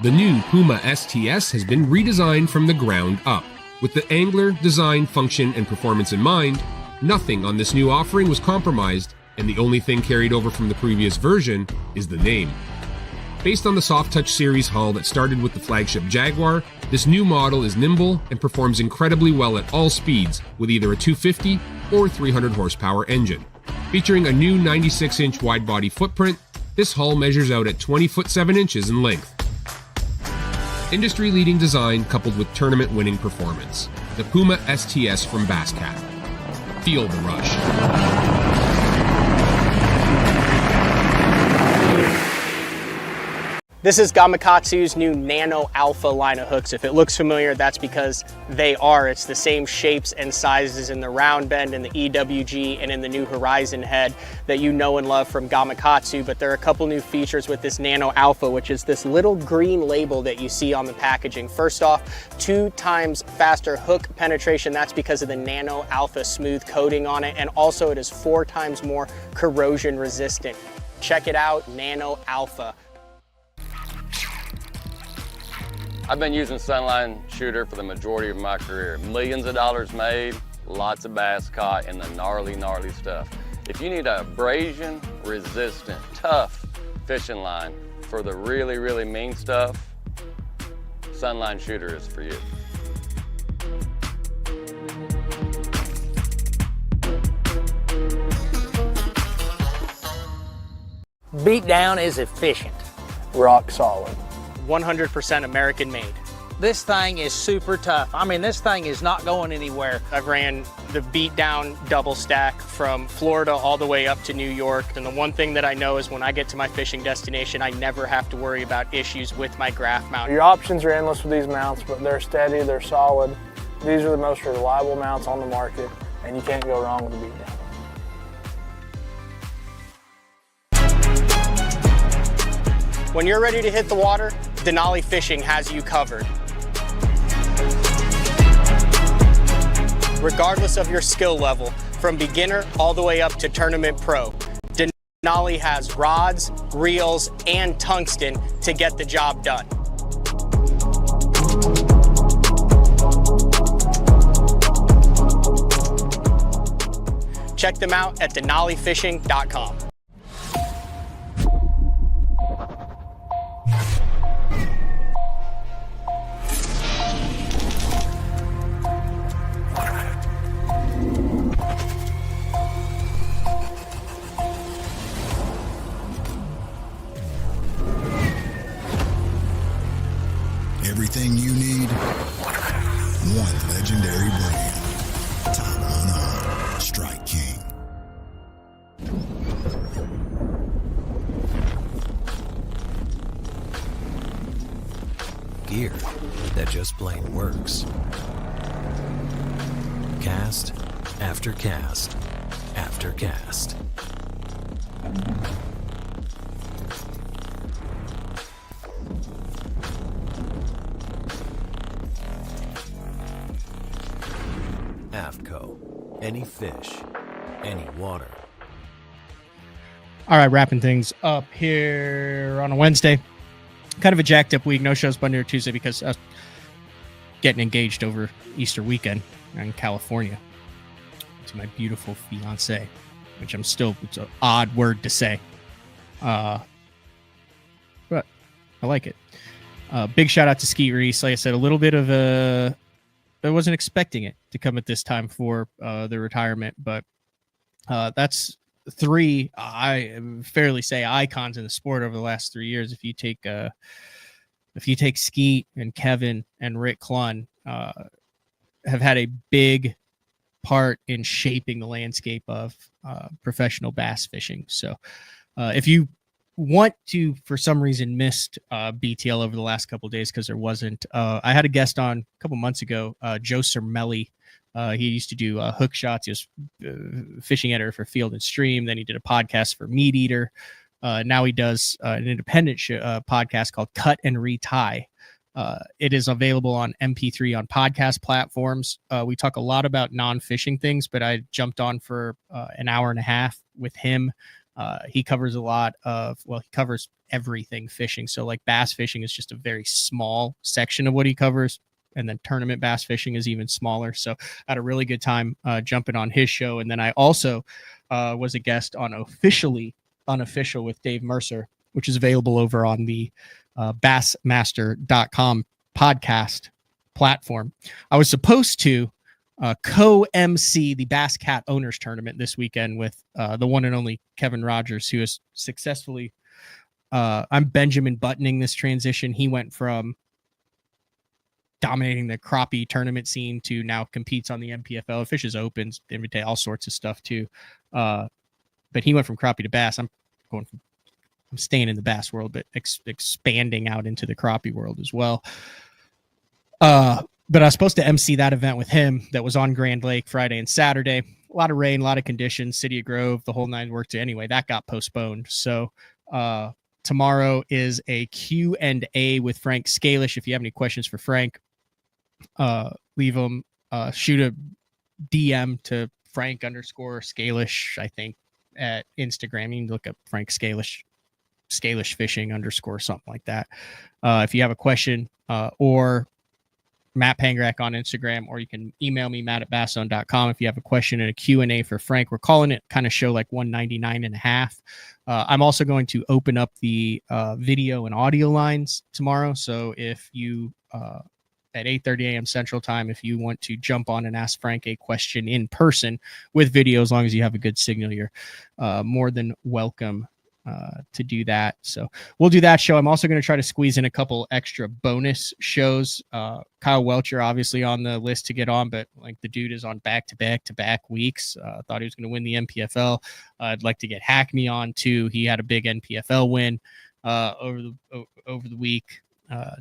The new Puma STS has been redesigned from the ground up. With the angler, design, function, and performance in mind, nothing on this new offering was compromised, and the only thing carried over from the previous version is the name. Based on the Soft Touch series hull that started with the flagship Jaguar, this new model is nimble and performs incredibly well at all speeds with either a 250 or 300 horsepower engine. Featuring a new 96-inch wide-body footprint, this hull measures out at 20 foot 7 inches in length. Industry-leading design coupled with tournament-winning performance. The Puma STS from Basscat. Feel the rush. This is Gamakatsu's new Nano Alpha line of hooks. If it looks familiar, that's because they are. It's the same shapes and sizes in the round bend and the EWG and in the new Horizon head that you know and love from Gamakatsu, but there are a couple new features with this Nano Alpha, which is this little green label that you see on the packaging. First off, 2 times faster hook penetration. That's because of the Nano Alpha smooth coating on it, and also it is 4 times more corrosion resistant. Check it out, Nano Alpha. I've been using Sunline Shooter for the majority of my career. Millions of dollars made, lots of bass caught, and the gnarly, gnarly stuff. If you need a abrasion resistant, tough fishing line for the really, really mean stuff, Sunline Shooter is for you. Beatdown is efficient. Rock solid. 100% American made. This thing is super tough. I mean, this thing is not going anywhere. I've ran the Beatdown double stack from Florida all the way up to New York. And the one thing that I know is when I get to my fishing destination, I never have to worry about issues with my graph mount. Your options are endless with these mounts, but they're steady, they're solid. These are the most reliable mounts on the market, and you can't go wrong with the Beatdown. When you're ready to hit the water, Denali Fishing has you covered. Regardless of your skill level, from beginner all the way up to tournament pro. Denali has rods, reels, and tungsten to get the job done. Check them out at denalifishing.com. Everything you need, one legendary brand. Top on Strike King. Gear that just plain works. Cast after cast after cast. AFTCO. Any fish, any water. All right, wrapping things up here on a Wednesday. Kind of a jacked up week. No shows Monday or Tuesday because us getting engaged over Easter weekend in California to my beautiful fiance, which it's an odd word to say. But I like it. Big shout out to Skeet Reese. Like I said, a little bit of I wasn't expecting it to come at this time for the retirement, but that's three, I fairly say, icons in the sport over the last 3 years. If you take Skeet and Kevin and Rick Clunn, have had a big part in shaping the landscape of professional bass fishing. So if you want to, for some reason, missed BTL over the last couple of days because there wasn't, I had a guest on a couple months ago, Joe Cermelli. He used to do hook shots. He was fishing editor for Field and Stream. Then he did a podcast for Meat Eater. Now he does an independent podcast called Cut and Retie. It is available on MP3 on podcast platforms. We talk a lot about non-fishing things, but I jumped on for an hour and a half with him. He covers a lot of, he covers everything fishing. So like bass fishing is just a very small section of what he covers. And then tournament bass fishing is even smaller. So I had a really good time jumping on his show. And then I also was a guest on Officially Unofficial with Dave Mercer, which is available over on the bassmaster.com podcast platform. I was supposed to co-MC the Bass Cat Owners Tournament this weekend with the one and only Kevin Rogers, who is successfully, I'm Benjamin buttoning this transition. He went from dominating the crappie tournament scene to now competes on the MPFL, fishes opens, all sorts of stuff too. But he went from crappie to bass. I'm staying in the bass world, but expanding out into the crappie world as well. But I was supposed to MC that event with him that was on Grand Lake Friday and Saturday. A lot of rain, a lot of conditions, City of Grove, the whole nine worked. Anyway, that got postponed. So tomorrow is a Q&A with Frank Scalish. If you have any questions for Frank, leave them, shoot a DM to Frank_Scalish, I think, at Instagram. You can look up Frank Scalish Fishing _ something like that. If you have a question, or Matt Pangrak on Instagram, or you can email me, matt@basson.com. If you have a question and a Q&A for Frank, we're calling it kind of show like 199.5. I'm also going to open up the video and audio lines tomorrow. So if you, at 8:30 a.m. Central Time, if you want to jump on and ask Frank a question in person with video, as long as you have a good signal, you're more than welcome to do that. So we'll do that show. I'm also going to try to squeeze in a couple extra bonus shows. Kyle Welcher obviously on the list to get on, but like the dude is on back-to-back weeks. Thought he was going to win the MPFL. I'd like to get Hackney on too. He had a big NPFL win over the week.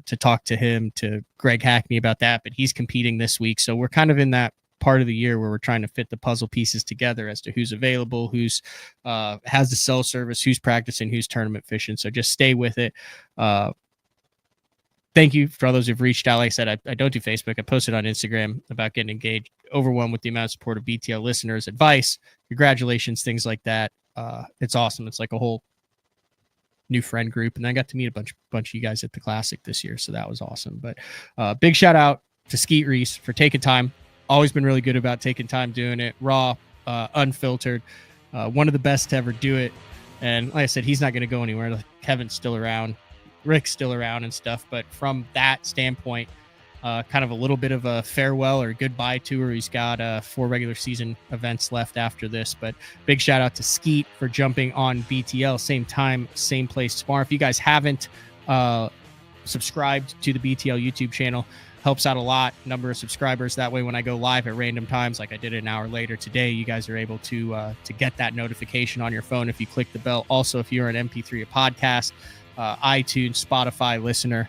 To talk to him, to Greg Hackney about that, but he's competing this week. So we're kind of in that part of the year where we're trying to fit the puzzle pieces together as to who's available, who's has the cell service, who's practicing, who's tournament fishing. So just stay with it. Thank you for all those who've reached out. Like I said, I don't do Facebook. I posted on Instagram about getting engaged, overwhelmed with the amount of support of BTL listeners, advice, congratulations, things like that. it's awesome. It's like a whole new friend group, and I got to meet a bunch of you guys at the Classic this year, so that was awesome. But big shout out to Skeet Reese for taking time. Always been really good about taking time doing it, raw, unfiltered. One of the best to ever do it. And like I said, he's not going to go anywhere. Like, Kevin's still around, Rick's still around and stuff. But from that standpoint, kind of a little bit of a farewell or goodbye tour. He's got 4 regular season events left after this. But big shout out to Skeet for jumping on BTL. Same time, same place tomorrow. If you guys haven't subscribed to the BTL YouTube channel, helps out a lot, number of subscribers. That way, when I go live at random times, like I did an hour later today, you guys are able to get that notification on your phone if you click the bell. Also, if you're an MP3 a podcast, iTunes, Spotify listener,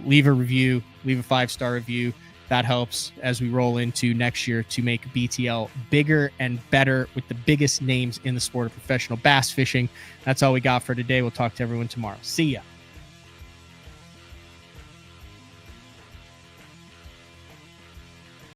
leave a review, leave a 5-star review. That helps as we roll into next year to make BTL bigger and better with the biggest names in the sport of professional bass fishing. That's all we got for today. We'll talk to everyone tomorrow. See ya.